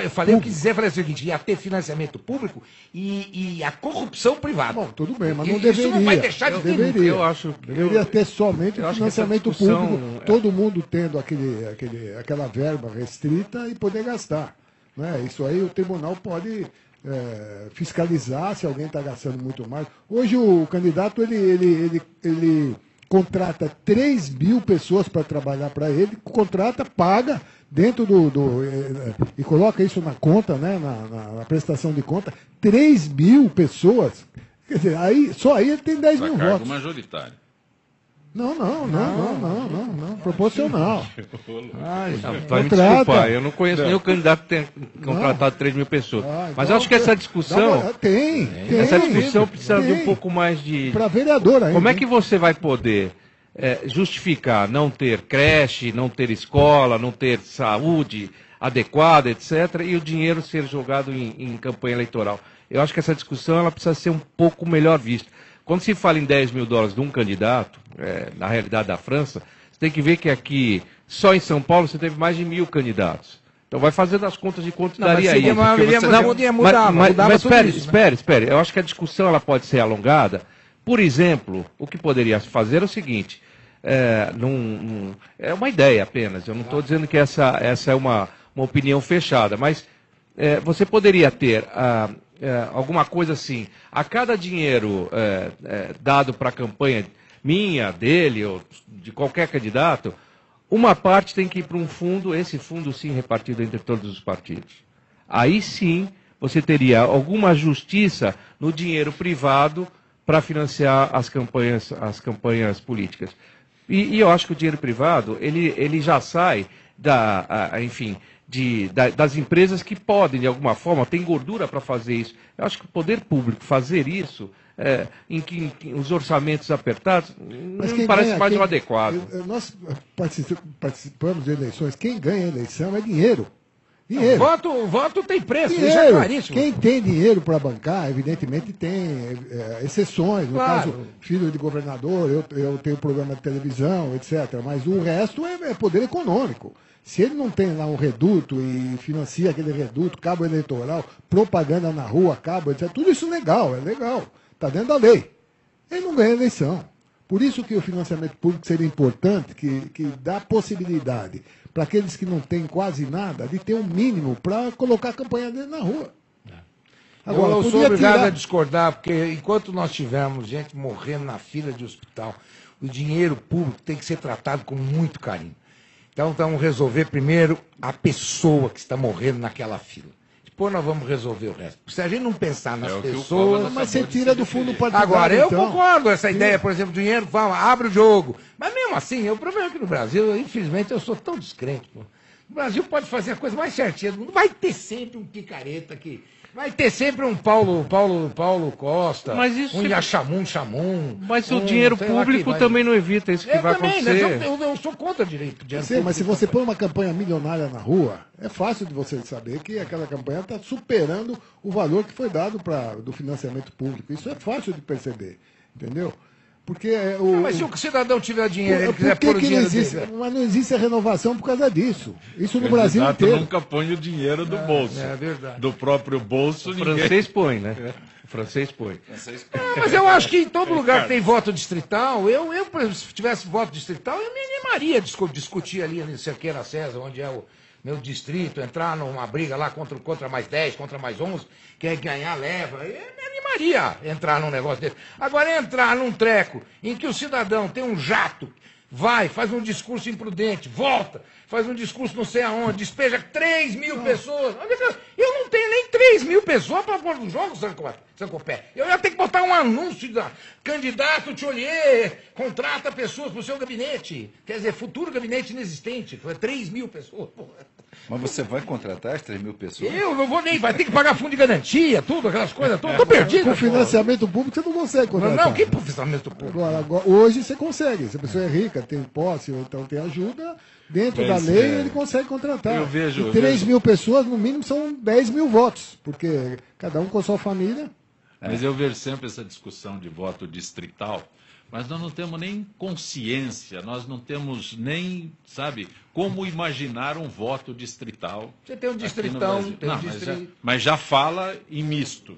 Eu falei o que dizer, falei o seguinte: ia ter financiamento público e a corrupção privada. Bom, tudo bem, mas não deveria. Isso não vai deixar de ter. Deveria ter somente financiamento público, todo mundo tendo aquela verba restrita e poder gastar. Né? Isso aí o tribunal pode. Fiscalizar se alguém está gastando muito mais. Hoje o candidato ele contrata 3 mil pessoas para trabalhar para ele, contrata, paga dentro e coloca isso na conta, né, na prestação de conta, 3 mil pessoas. Quer dizer, só aí ele tem 10 mil votos. Majoritário. Não. Proporcional. Vai me desculpar, eu não conheço nenhum candidato que tenha contratado 3 mil pessoas. Mas eu acho que essa discussão... Essa discussão precisa de um pouco mais de... Para vereador ainda. Como é que você vai poder justificar não ter creche, não ter escola, não ter saúde adequada, etc., e o dinheiro ser jogado em campanha eleitoral? Eu acho que essa discussão ela precisa ser um pouco melhor vista. Quando se fala em $10 mil de um candidato, na realidade da França, você tem que ver que aqui, só em São Paulo, você teve mais de 1.000 candidatos. Então vai fazendo as contas de quanto daria aí. Mas espere. Eu acho que a discussão ela pode ser alongada. Por exemplo, o que poderia se fazer é o seguinte, é uma ideia apenas. Eu não estou dizendo que essa é uma opinião fechada, mas você poderia ter alguma coisa assim. A cada dinheiro dado para a campanha minha, dele, ou de qualquer candidato, uma parte tem que ir para um fundo, esse fundo sim repartido entre todos os partidos. Aí sim você teria alguma justiça no dinheiro privado para financiar as campanhas políticas. E eu acho que o dinheiro privado, ele já sai das empresas que podem, de alguma forma, tem gordura para fazer isso. Eu acho que o poder público fazer isso, em os orçamentos apertados, não me parece mais o adequado. Nós participamos de eleições, quem ganha a eleição é dinheiro. O voto tem preço, dinheiro. Isso é claríssimo. Quem tem dinheiro para bancar, evidentemente tem exceções. No caso, filho de governador, eu tenho programa de televisão, etc. Mas o resto é poder econômico. Se ele não tem lá um reduto e financia aquele reduto, cabo eleitoral, propaganda na rua, cabo, etc. Tudo isso é legal. Está dentro da lei. Ele não ganha eleição. Por isso que o financiamento público seria importante, que dá possibilidade para aqueles que não têm quase nada, de ter um mínimo para colocar a campanha dele na rua. Agora, eu sou obrigado a discordar, porque enquanto nós tivermos gente morrendo na fila de hospital, o dinheiro público tem que ser tratado com muito carinho. Então, vamos resolver primeiro a pessoa que está morrendo naquela fila. Depois nós vamos resolver o resto. Se a gente não pensar nas pessoas... Mas você tira do fundo partidário. Agora, eu concordo. Essa ideia, por exemplo, dinheiro, abre o jogo. Mas mesmo assim, o problema é que no Brasil, infelizmente, eu sou tão descrente. Pô. O Brasil pode fazer a coisa mais certinha do mundo. Vai ter sempre um picareta aqui. Vai ter sempre um Paulo Costa, um Yaxamum. Mas o dinheiro público também não evita isso que vai acontecer. Eu sou contra o dinheiro público. Mas se você põe uma campanha milionária na rua, é fácil de você saber que aquela campanha está superando o valor que foi dado do financiamento público. Isso é fácil de perceber, entendeu? Porque mas se o cidadão tiver dinheiro, ele quiser pôr o dinheiro dele. Mas não existe a renovação por causa disso. Isso no Brasil inteiro. Nunca põe o dinheiro do bolso. É verdade. Do próprio bolso, o francês põe, né? O francês põe. Mas eu acho que em todo lugar que tem voto distrital, se tivesse voto distrital, eu me animaria a discutir ali em Cerqueira César, onde é o meu distrito, entrar numa briga lá contra mais 10, contra mais 11, quer ganhar, leva. Eu me animaria a entrar num negócio desse. Agora, entrar num treco em que o cidadão tem um jato, faz um discurso imprudente, volta, faz um discurso não sei aonde, despeja 3 mil pessoas. Eu não tenho nem 3 mil pessoas para pôr no jogo, Sancopé. Eu já tenho que botar um anúncio da candidato Tcholier, contrata pessoas para o seu gabinete. Quer dizer, futuro gabinete inexistente. 3 mil pessoas. Mas você vai contratar as 3 mil pessoas? Eu não vou nem, vai ter que pagar fundo de garantia, tudo, aquelas coisas todas. Estou perdido. Com financiamento público você não consegue contratar. Não, que financiamento público? Agora, hoje você consegue. Se a pessoa é rica, tem posse, ou então tem ajuda, dentro da lei ele consegue contratar. Eu vejo, e 3 mil pessoas, no mínimo, são 10 mil votos, porque cada um com a sua família. Mas eu vejo sempre essa discussão de voto distrital, mas nós não temos nem consciência, nós não temos nem, sabe, como imaginar um voto distrital. Você tem um distritão, mas já fala em misto.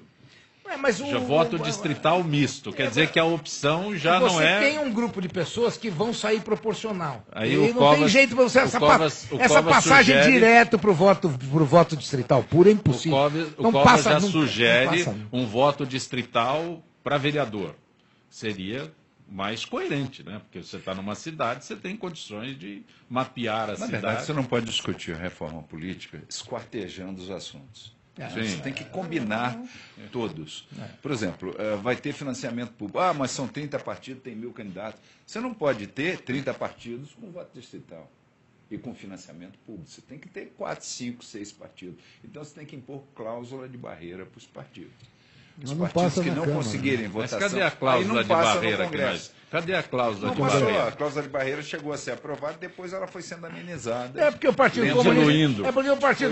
Mas voto distrital misto, quer dizer que a opção já não é... Você tem um grupo de pessoas que vão sair proporcional. Aí e não tem jeito para você essa passagem direto para o voto distrital puro é impossível. O Covas já sugere um voto distrital para vereador. Seria mais coerente, né? Porque você está numa cidade, você tem condições de mapear a cidade. Na verdade, você não pode discutir reforma política esquartejando os assuntos. Você tem que combinar todos. Por exemplo, vai ter financiamento público. Mas são 30 partidos, tem 1000 candidatos. Você não pode ter 30 partidos com voto distrital e com financiamento público. Você tem que ter 4, 5, 6 partidos. Então você tem que impor cláusula de barreira para os partidos. Os partidos que não conseguirem votação... Mas cadê a cláusula de barreira que nós... Cadê a cláusula de barreira? A cláusula de barreira chegou a ser aprovada, depois ela foi sendo amenizada. É porque o Partido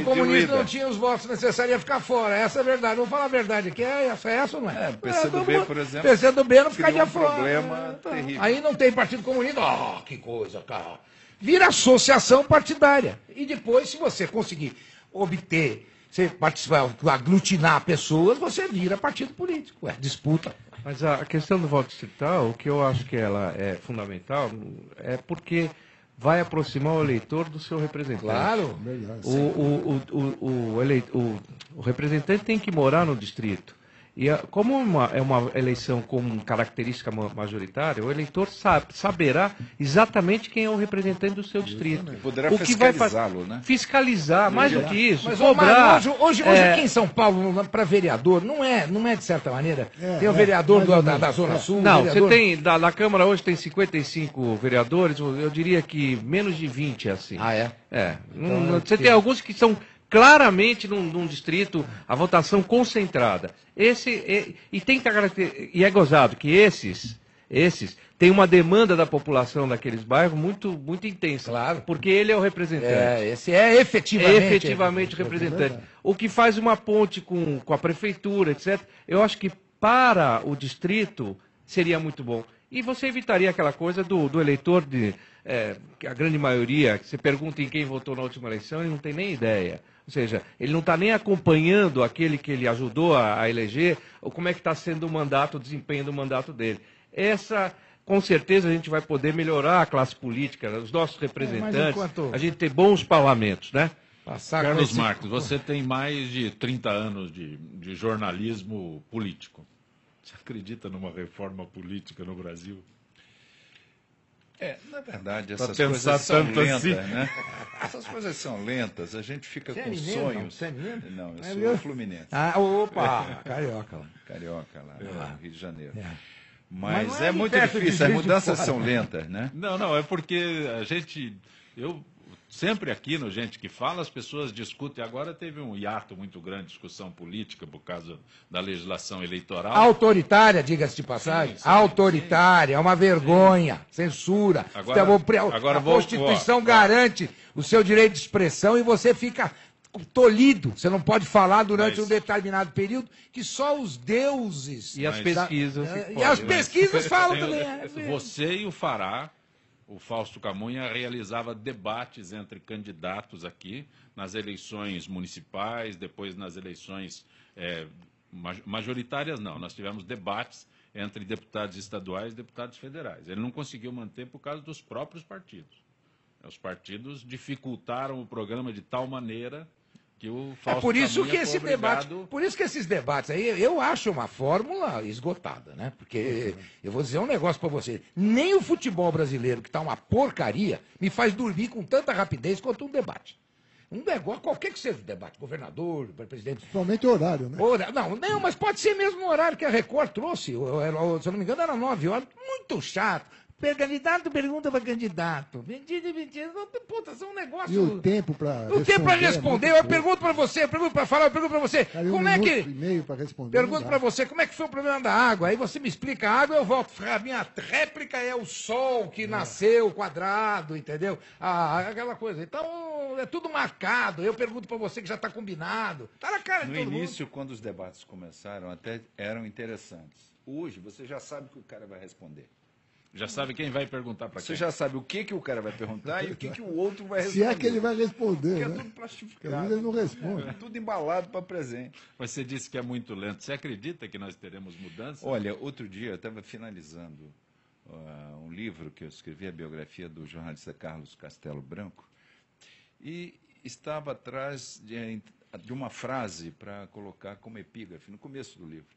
Comunista não tinha os votos necessários, ia ficar fora. Essa é a verdade. Vamos falar a verdade aqui. Essa ou não é? O PCdoB, por exemplo, PCdoB não ficaria fora. Problema terrível. Aí não tem Partido Comunista. Que coisa, cara. Vira associação partidária. E depois, se você conseguir obter você participar, aglutinar pessoas, você vira partido político, disputa. Mas a questão do voto distrital, o que eu acho que ela é fundamental, é porque vai aproximar o eleitor do seu representante. Claro. O representante tem que morar no distrito. E como é uma eleição com característica majoritária, o eleitor saberá exatamente quem é o representante do seu distrito. Poderá fiscalizá-lo, né? Fiscalizar, mais do que isso, mas, cobrar. Hoje aqui em São Paulo, para vereador, não é de certa maneira. Tem o vereador da Zona Sul. Não, você tem, na Câmara hoje tem 55 vereadores, eu diria que menos de 20 é assim. Ah, é? Então, você tem alguns que são claramente num distrito a votação concentrada. E tem que e é gozado que esses têm uma demanda da população daqueles bairros muito intensa. Claro. Porque ele é o representante. Esse é efetivamente o representante. O que faz uma ponte com a prefeitura, etc. Eu acho que para o distrito seria muito bom. E você evitaria aquela coisa do eleitor que a grande maioria, que você pergunta em quem votou na última eleição, ele não tem nem ideia. Ou seja, ele não está nem acompanhando aquele que ele ajudou a eleger, ou como é que está sendo o desempenho do mandato dele. Com certeza, a gente vai poder melhorar a classe política, os nossos representantes, a gente ter bons parlamentos, né? Carlos Marques, você tem mais de 30 anos de jornalismo político. Você acredita numa reforma política no Brasil? Na verdade, essas coisas são lentas, né? Essas coisas são lentas, a gente fica com sonhos. Não, eu sou fluminense. Opa, carioca lá. Carioca lá, no Rio de Janeiro. Mas é muito difícil, as mudanças são lentas, né? Não, é porque sempre aqui no Gente que Fala, as pessoas discutem. Agora teve um hiato muito grande, discussão política, por causa da legislação eleitoral. Autoritária, diga-se de passagem. Sim, autoritária, é uma vergonha, censura. A Constituição garante o seu direito de expressão e você fica tolhido. Você não pode falar durante um determinado período que só os deuses... E as pesquisas. As pesquisas falam também. Você e o Fará... O Fausto Camunha realizava debates entre candidatos aqui, nas eleições municipais, depois nas eleições majoritárias, não. Nós tivemos debates entre deputados estaduais e deputados federais. Ele não conseguiu manter por causa dos próprios partidos. Os partidos dificultaram o programa de tal maneira que o Fausto por isso Camunha que esse foi obrigado... debate, por isso que esses debates aí, eu acho uma fórmula esgotada, né? Porque eu vou dizer um negócio para você, nem o futebol brasileiro, que está uma porcaria, me faz dormir com tanta rapidez quanto um debate. Um negócio, qualquer que seja o debate, governador, presidente... Principalmente o horário, né? Não, mas pode ser mesmo no horário que a Record trouxe, se eu não me engano era 9 horas, muito chato. Candidato pergunta para candidato. Vendido. Puta, são um negócio... E o tempo para responder? O tempo para responder. Eu pergunto para você, eu pergunto para falar, eu pergunto para você. Como é que... e-mail para responder. Pergunto para você, como é que foi o problema da água? Aí você me explica a água, eu volto. A minha réplica é o sol que nasceu quadrado, entendeu? Aquela coisa. Então, é tudo marcado. Eu pergunto para você que já está combinado. Tá na cara de todo mundo. No início, quando os debates começaram, até eram interessantes. Hoje, você já sabe o que o cara vai responder. Já sabe quem vai perguntar para quem. Você já sabe o que o cara vai perguntar e o que o outro vai responder. Se é que ele vai responder, porque né? é tudo plastificado. Porque às vezes ele não responde. É tudo embalado para presente. Mas você disse que é muito lento. Você acredita que nós teremos mudanças? Olha, outro dia eu estava finalizando um livro que eu escrevi, a biografia do jornalista Carlos Castelo Branco, e estava atrás de uma frase para colocar como epígrafe no começo do livro.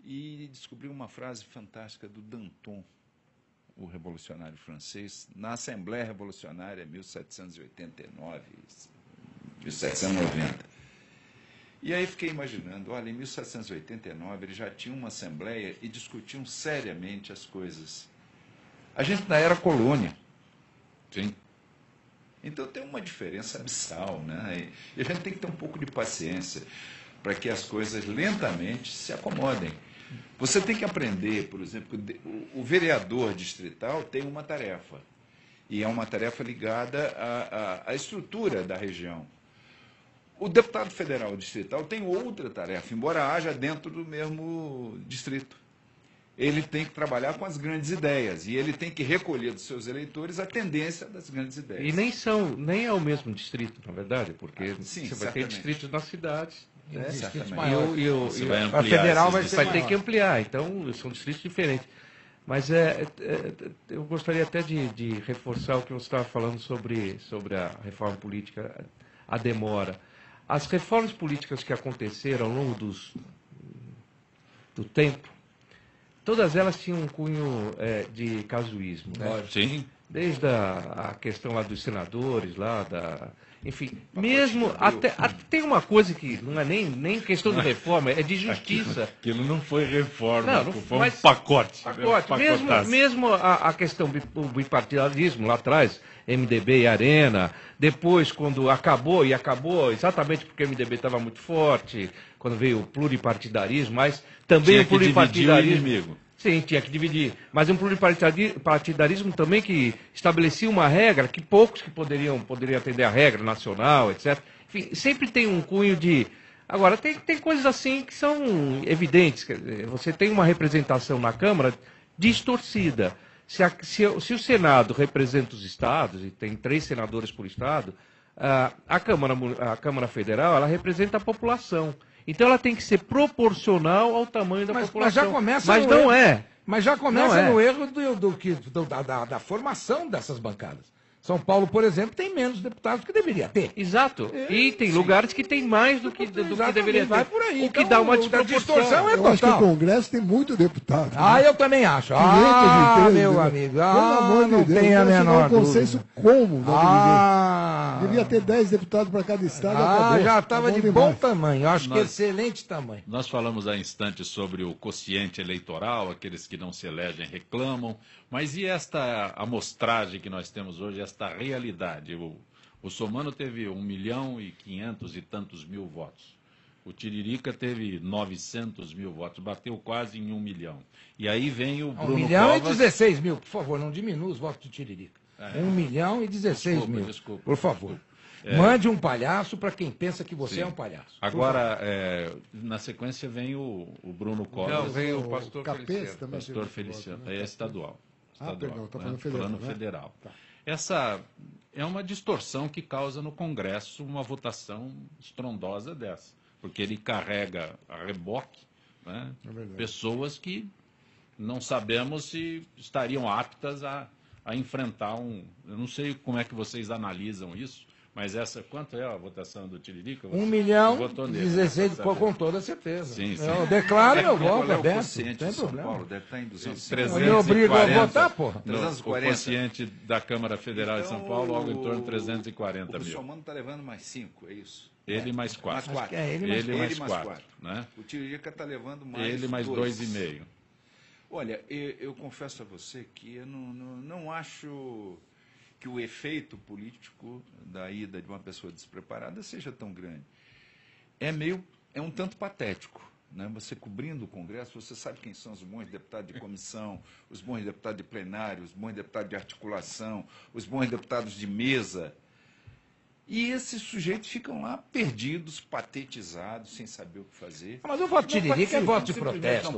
E descobri uma frase fantástica do Danton, o revolucionário francês, na Assembleia Revolucionária 1789, 1790. E aí fiquei imaginando, olha, em 1789 eles já tinham uma Assembleia e discutiam seriamente as coisas. A gente ainda era colônia. Sim. Então tem uma diferença abissal, né? E a gente tem que ter um pouco de paciência para que as coisas lentamente se acomodem. Você tem que aprender, por exemplo, que o vereador distrital tem uma tarefa, e é uma tarefa ligada à estrutura da região. O deputado federal distrital tem outra tarefa, embora haja dentro do mesmo distrito. ele tem que trabalhar com as grandes ideias e ele tem que recolher dos seus eleitores a tendência das grandes ideias. E nem é o mesmo distrito, na verdade, porque sim, você vai ter distritos nas cidades. Né? A federal vai ter que ampliar, então são distritos diferentes. Mas eu gostaria até de reforçar o que você estava falando sobre a reforma política, a demora. As reformas políticas que aconteceram ao longo do tempo, todas elas tinham um cunho de casuísmo. Né? Sim. Desde a questão lá dos senadores, enfim, mesmo até tem uma coisa que não é nem questão de reforma, é de justiça. Aquilo não foi reforma, foi um pacote. Mesmo a questão do bipartidarismo lá atrás, MDB e Arena, depois quando acabou exatamente porque o MDB estava muito forte, quando veio o pluripartidarismo, mas também o pluripartidarismo. Sim, tinha que dividir. Mas um pluripartidarismo também que estabelecia uma regra que poucos que poderiam atender a regra nacional, etc. Enfim, sempre tem um cunho de... Agora, tem coisas assim que são evidentes. Quer dizer, você tem uma representação na Câmara distorcida. Se o Senado representa os estados, e tem 3 senadores por estado, a Câmara Federal ela representa a população. Então ela tem que ser proporcional ao tamanho da população. Mas já começa mas não é. Mas já começa no erro da formação dessas bancadas. São Paulo, por exemplo, tem menos deputados que deveria ter. Exato. E tem lugares que tem mais do que deveria ter. Vai por aí. O que dá uma distorção. Eu acho que o Congresso tem muito deputado. Eu também acho. Meu amigo. Pelo amor de Deus. Tem a menor um consenso como? Devia ter 10 deputados para cada estado. Já estava de bom tamanho. Eu acho que excelente tamanho. Nós falamos há instantes sobre o quociente eleitoral, aqueles que não se elegem reclamam. Mas e esta amostragem que nós temos hoje, esta realidade? O Somano teve 1.500.000 e tantos mil votos. O Tiririca teve 900 mil votos, bateu quase em 1 milhão. E aí vem o Bruno 1 milhão Covas... e 16 mil, por favor, não diminua os votos do Tiririca. 1.016.000, por favor. Mande um palhaço para quem pensa que você é um palhaço. Agora, na sequência vem o Bruno Covas. Não, vem o pastor Feliciano. Pastor Feliciano, é estadual. Perdão, está falando federal. Plano federal. Tá. Essa é uma distorção que causa no Congresso uma votação estrondosa dessa, porque ele carrega a reboque, né, pessoas que não sabemos se estariam aptas a enfrentar Eu não sei como é que vocês analisam isso, mas quanto é a votação do Tiririca? 1.016.000, com toda certeza. Sim. Eu declaro meu voto aberto, não tem problema. Paulo deve estar em 340. Me obrigo a votar, porra. 340. O quociente da Câmara Federal de São Paulo, algo em torno de 340 mil. O Somano está levando mais 5, é isso? Ele mais 4. Ele mais 4. Né? O Tiririca está levando mais ele mais 2,5. Olha, eu confesso a você que eu não acho que o efeito político da ida de uma pessoa despreparada seja tão grande. É um tanto patético. Né? Você cobrindo o Congresso, você sabe quem são os bons deputados de comissão, os bons deputados de plenário, os bons deputados de articulação, os bons deputados de mesa. E esses sujeitos ficam lá perdidos, patetizados, sem saber o que fazer. Mas o voto de Tiririca é voto de protesto.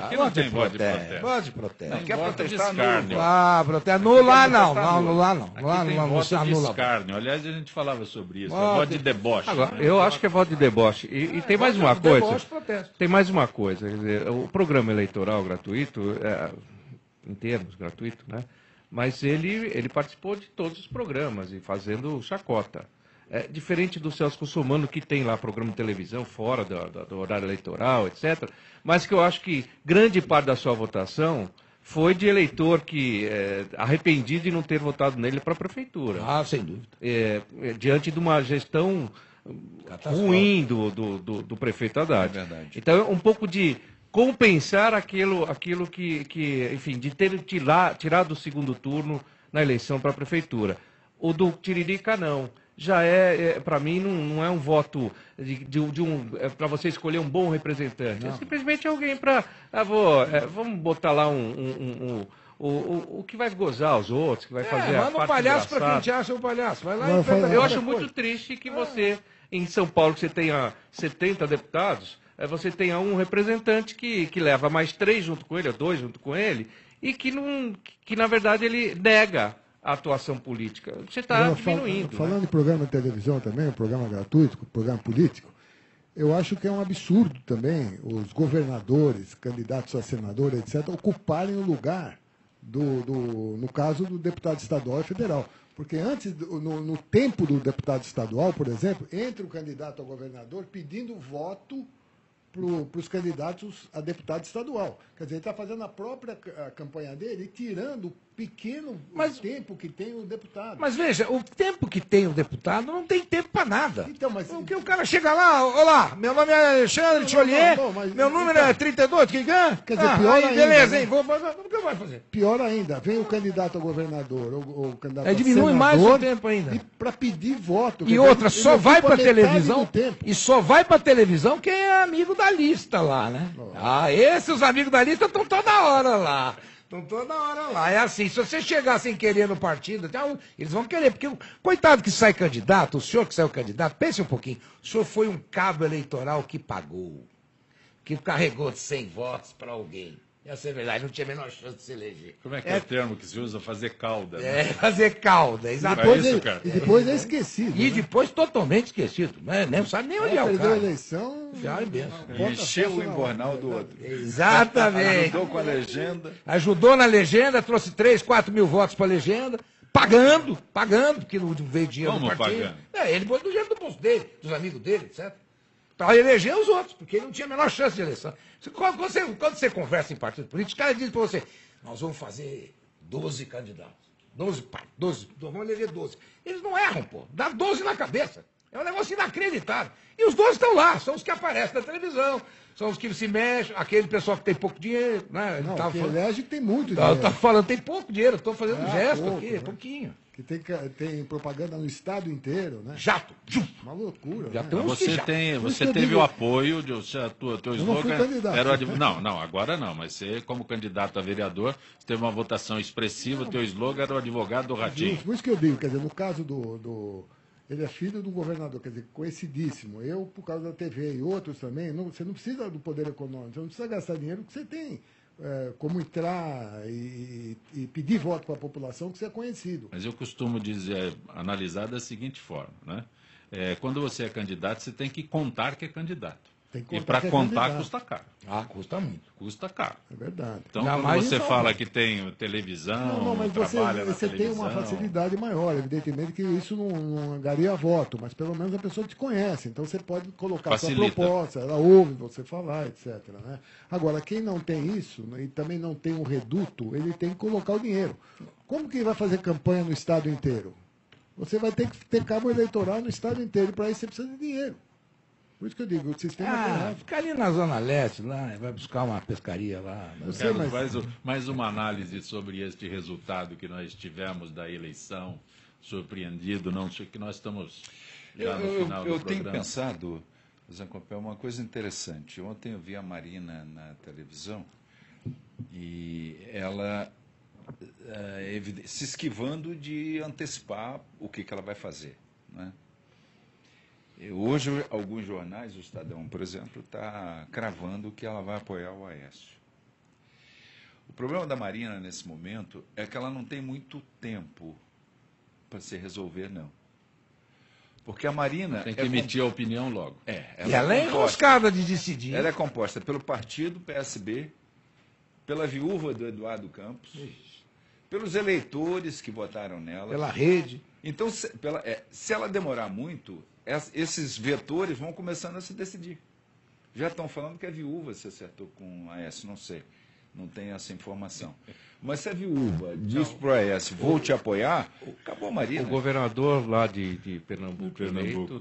Aqui não tem voto de protesto. Voto de protesto. Não quer protestar, anular não. Anular não. Aqui tem voto de escárnio. Aliás, a gente falava sobre isso. É voto de deboche. Agora, eu acho que é voto de deboche. E tem mais uma coisa. Tem mais uma coisa. Quer dizer, o programa eleitoral gratuito, em termos gratuito, né? Mas ele participou de todos os programas e fazendo chacota. Diferente do Celso Russomano, que tem lá programa de televisão fora do horário eleitoral, etc. Mas que eu acho que grande parte da sua votação foi de eleitor que arrependido de não ter votado nele para a prefeitura. Sem dúvida. Diante de uma gestão ruim do prefeito Haddad. É verdade. Então, um pouco de compensar aquilo que, enfim, de ter tirado o segundo turno na eleição para a prefeitura. O do Tiririca, não. Já para mim, não é um voto para você escolher um bom representante. Não. É simplesmente alguém para... vamos botar lá o que vai gozar os outros, que vai fazer a parte manda um palhaço para quem te acha um palhaço. Vai lá e eu acho muito triste que você, em São Paulo, que você tenha 70 deputados... você tenha um representante que leva mais 3 junto com ele, ou 2 junto com ele, e que na verdade ele nega a atuação política. Você está diminuindo. Falando em programa de televisão também, um programa gratuito, um programa político, eu acho que é um absurdo também os governadores, candidatos a senador, etc., ocuparem o lugar no caso do deputado estadual e federal. Porque antes, no tempo do deputado estadual, por exemplo, entra o candidato a governador pedindo voto para os candidatos a deputado estadual. Quer dizer, ele está fazendo a própria campanha dele e tirando o pequeno tempo que tem o deputado. Mas veja, o tempo que tem o deputado não tem tempo para nada. Então, porque o cara chega lá, olá, meu nome é Alexandre Tcholier, meu número é 32, quer dizer, pior ainda. Beleza, né? hein? O que vai fazer? Pior ainda, vem o candidato a governador, ou o candidato a diminui senador, mais o tempo ainda. Para pedir voto. E outra, só vai para televisão, e só vai para televisão quem é amigo da lista lá, né? Esses amigos da lista estão toda hora lá. Estão toda hora lá. É assim, se você chegar sem querer no partido, eles vão querer, porque o coitado que sai candidato, o senhor que saiu candidato, pense um pouquinho, o senhor foi um cabo eleitoral que pagou, que carregou 100 votos para alguém. Essa é verdade, não tinha a menor chance de se eleger. Como é que é o termo que se usa? Fazer cauda. Né? Fazer cauda, exatamente. E depois é esquecido. E depois totalmente esquecido. Né? Nem sabe nem onde é o perdeu cara. a eleição. Já é mesmo. Encheu o embornal do outro. Exatamente. Ajudou com a legenda. Ajudou na legenda, trouxe 3, 4 mil votos para a legenda. Pagando, porque não veio dinheiro Como do partido. pagando? Ele pôs do dinheiro do bolso dele, dos amigos dele, etc. Para eleger os outros, porque ele não tinha a menor chance de eleição. Quando você conversa em partido político, os caras dizem para você, nós vamos fazer 12 candidatos. 12, vamos eleger 12. Eles não erram, pô. Dá 12 na cabeça. É um negócio inacreditável. E os 12 estão lá, são os que aparecem na televisão, são os que se mexem, aquele pessoal que tem pouco dinheiro. Né? Não, que elege tem muito dinheiro. Eu estava falando, tem pouco dinheiro, estou fazendo um gesto pouco, aqui, né? Pouquinho. Que tem propaganda no estado inteiro, né? Jato. Uma loucura. Já né? Você teve o apoio de teu slogan. Não, agora não, mas você, como candidato a vereador, você teve uma votação expressiva, teu slogan era o advogado do Ratinho. Por isso que eu digo, quer dizer, no caso ele é filho do governador, quer dizer, conhecidíssimo. Eu, por causa da TV e outros também, você não precisa do poder econômico, você não precisa gastar dinheiro que você tem. Como entrar e pedir voto para a população que você é conhecido. Mas eu costumo analisar da seguinte forma, né? Quando você é candidato, você tem que contar que é candidato. E para contar custa caro. Custa muito. Custa caro. É verdade. Então, quando você fala que tem televisão, mas trabalha na você tem televisão... uma facilidade maior. Evidentemente que isso não angaria voto, mas pelo menos a pessoa te conhece. Então você pode colocar a sua proposta, ela ouve você falar, etc. Né? Agora, quem não tem isso e também não tem um reduto, ele tem que colocar o dinheiro. Como que vai fazer campanha no estado inteiro? Você vai ter que ter cabo eleitoral no estado inteiro. E para isso você precisa de dinheiro. Por isso que eu digo, o sistema... fica ali na Zona Leste, lá, vai buscar uma pescaria lá. Carlos, mais uma análise sobre este resultado que nós tivemos da eleição, surpreendido, não sei que nós estamos já no final do programa. Eu tenho pensado, Zancopé, uma coisa interessante. Ontem eu vi a Marina na televisão e ela se esquivando de antecipar o que ela vai fazer, né? Hoje, alguns jornais, o Estadão, por exemplo, está cravando que ela vai apoiar o Aécio. O problema da Marina, nesse momento, é que ela não tem muito tempo para se resolver, não. Porque a Marina... Tem que emitir a opinião logo. Ela é enroscada de decidir. Ela é composta pelo partido PSB, pela viúva do Eduardo Campos, pelos eleitores que votaram nela. Pela rede. Então, se ela demorar muito... esses vetores vão começando a se decidir. Já estão falando que a viúva se acertou com a Aécio, não sei, não tenho essa informação. Mas se a viúva diz para o Aécio, vou te apoiar, acabou a Marina. O governador lá de Pernambuco,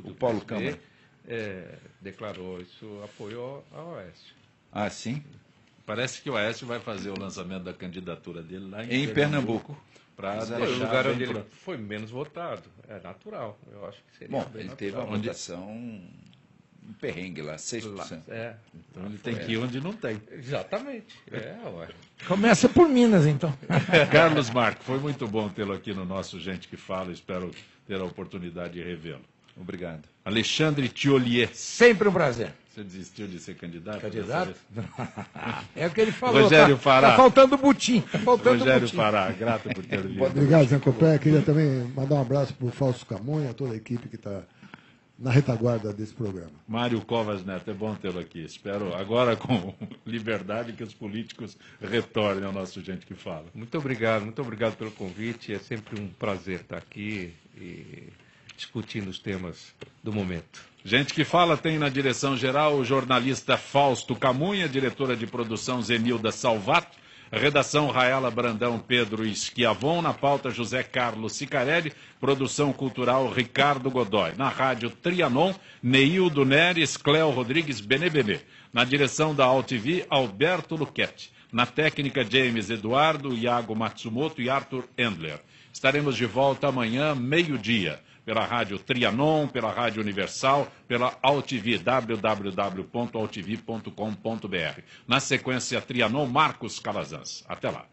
o Paulo Câmara, declarou isso, apoiou ao Aécio. Ah, sim? Parece que o Aécio vai fazer o lançamento da candidatura dele lá em Pernambuco. Para deixar o lugar onde ele foi menos votado. É natural. Eu acho que seria. Bom, ele teve uma votação, um perrengue lá, 6%. Então ele tem que ir onde não tem. Exatamente. Começa por Minas, então. Carlos Marco, foi muito bom tê-lo aqui no nosso Gente que Fala. Espero ter a oportunidade de revê-lo. Obrigado. Alexandre Thiolier. Sempre um prazer. Você desistiu de ser candidato? Candidato? É o que ele falou. Rogério Fará. Tá faltando o butim. Tá faltando Rogério butim. Fará, grato por ter vindo. Obrigado, Zé Copé. Queria também mandar um abraço para o Fausto Camonha, a toda a equipe que está na retaguarda desse programa. Mário Covas Neto, é bom tê-lo aqui. Espero agora com liberdade que os políticos retornem ao nosso Gente que Fala. Muito obrigado pelo convite. É sempre um prazer estar aqui e discutindo os temas do momento. Gente que Fala tem na direção geral o jornalista Fausto Camunha, diretora de produção Zenilda Salvato, redação Raela Brandão, Pedro Schiavon, na pauta José Carlos Sicarelli, produção cultural Ricardo Godoy, na rádio Trianon, Neildo Neres, Cléo Rodrigues Benebene, na direção da AltV, Alberto Luchetti, na técnica James Eduardo, Iago Matsumoto e Arthur Endler. Estaremos de volta amanhã, meio-dia, pela Rádio Trianon, pela Rádio Universal, pela AltV, www.altv.com.br. Na sequência, Trianon, Marcos Calazans. Até lá.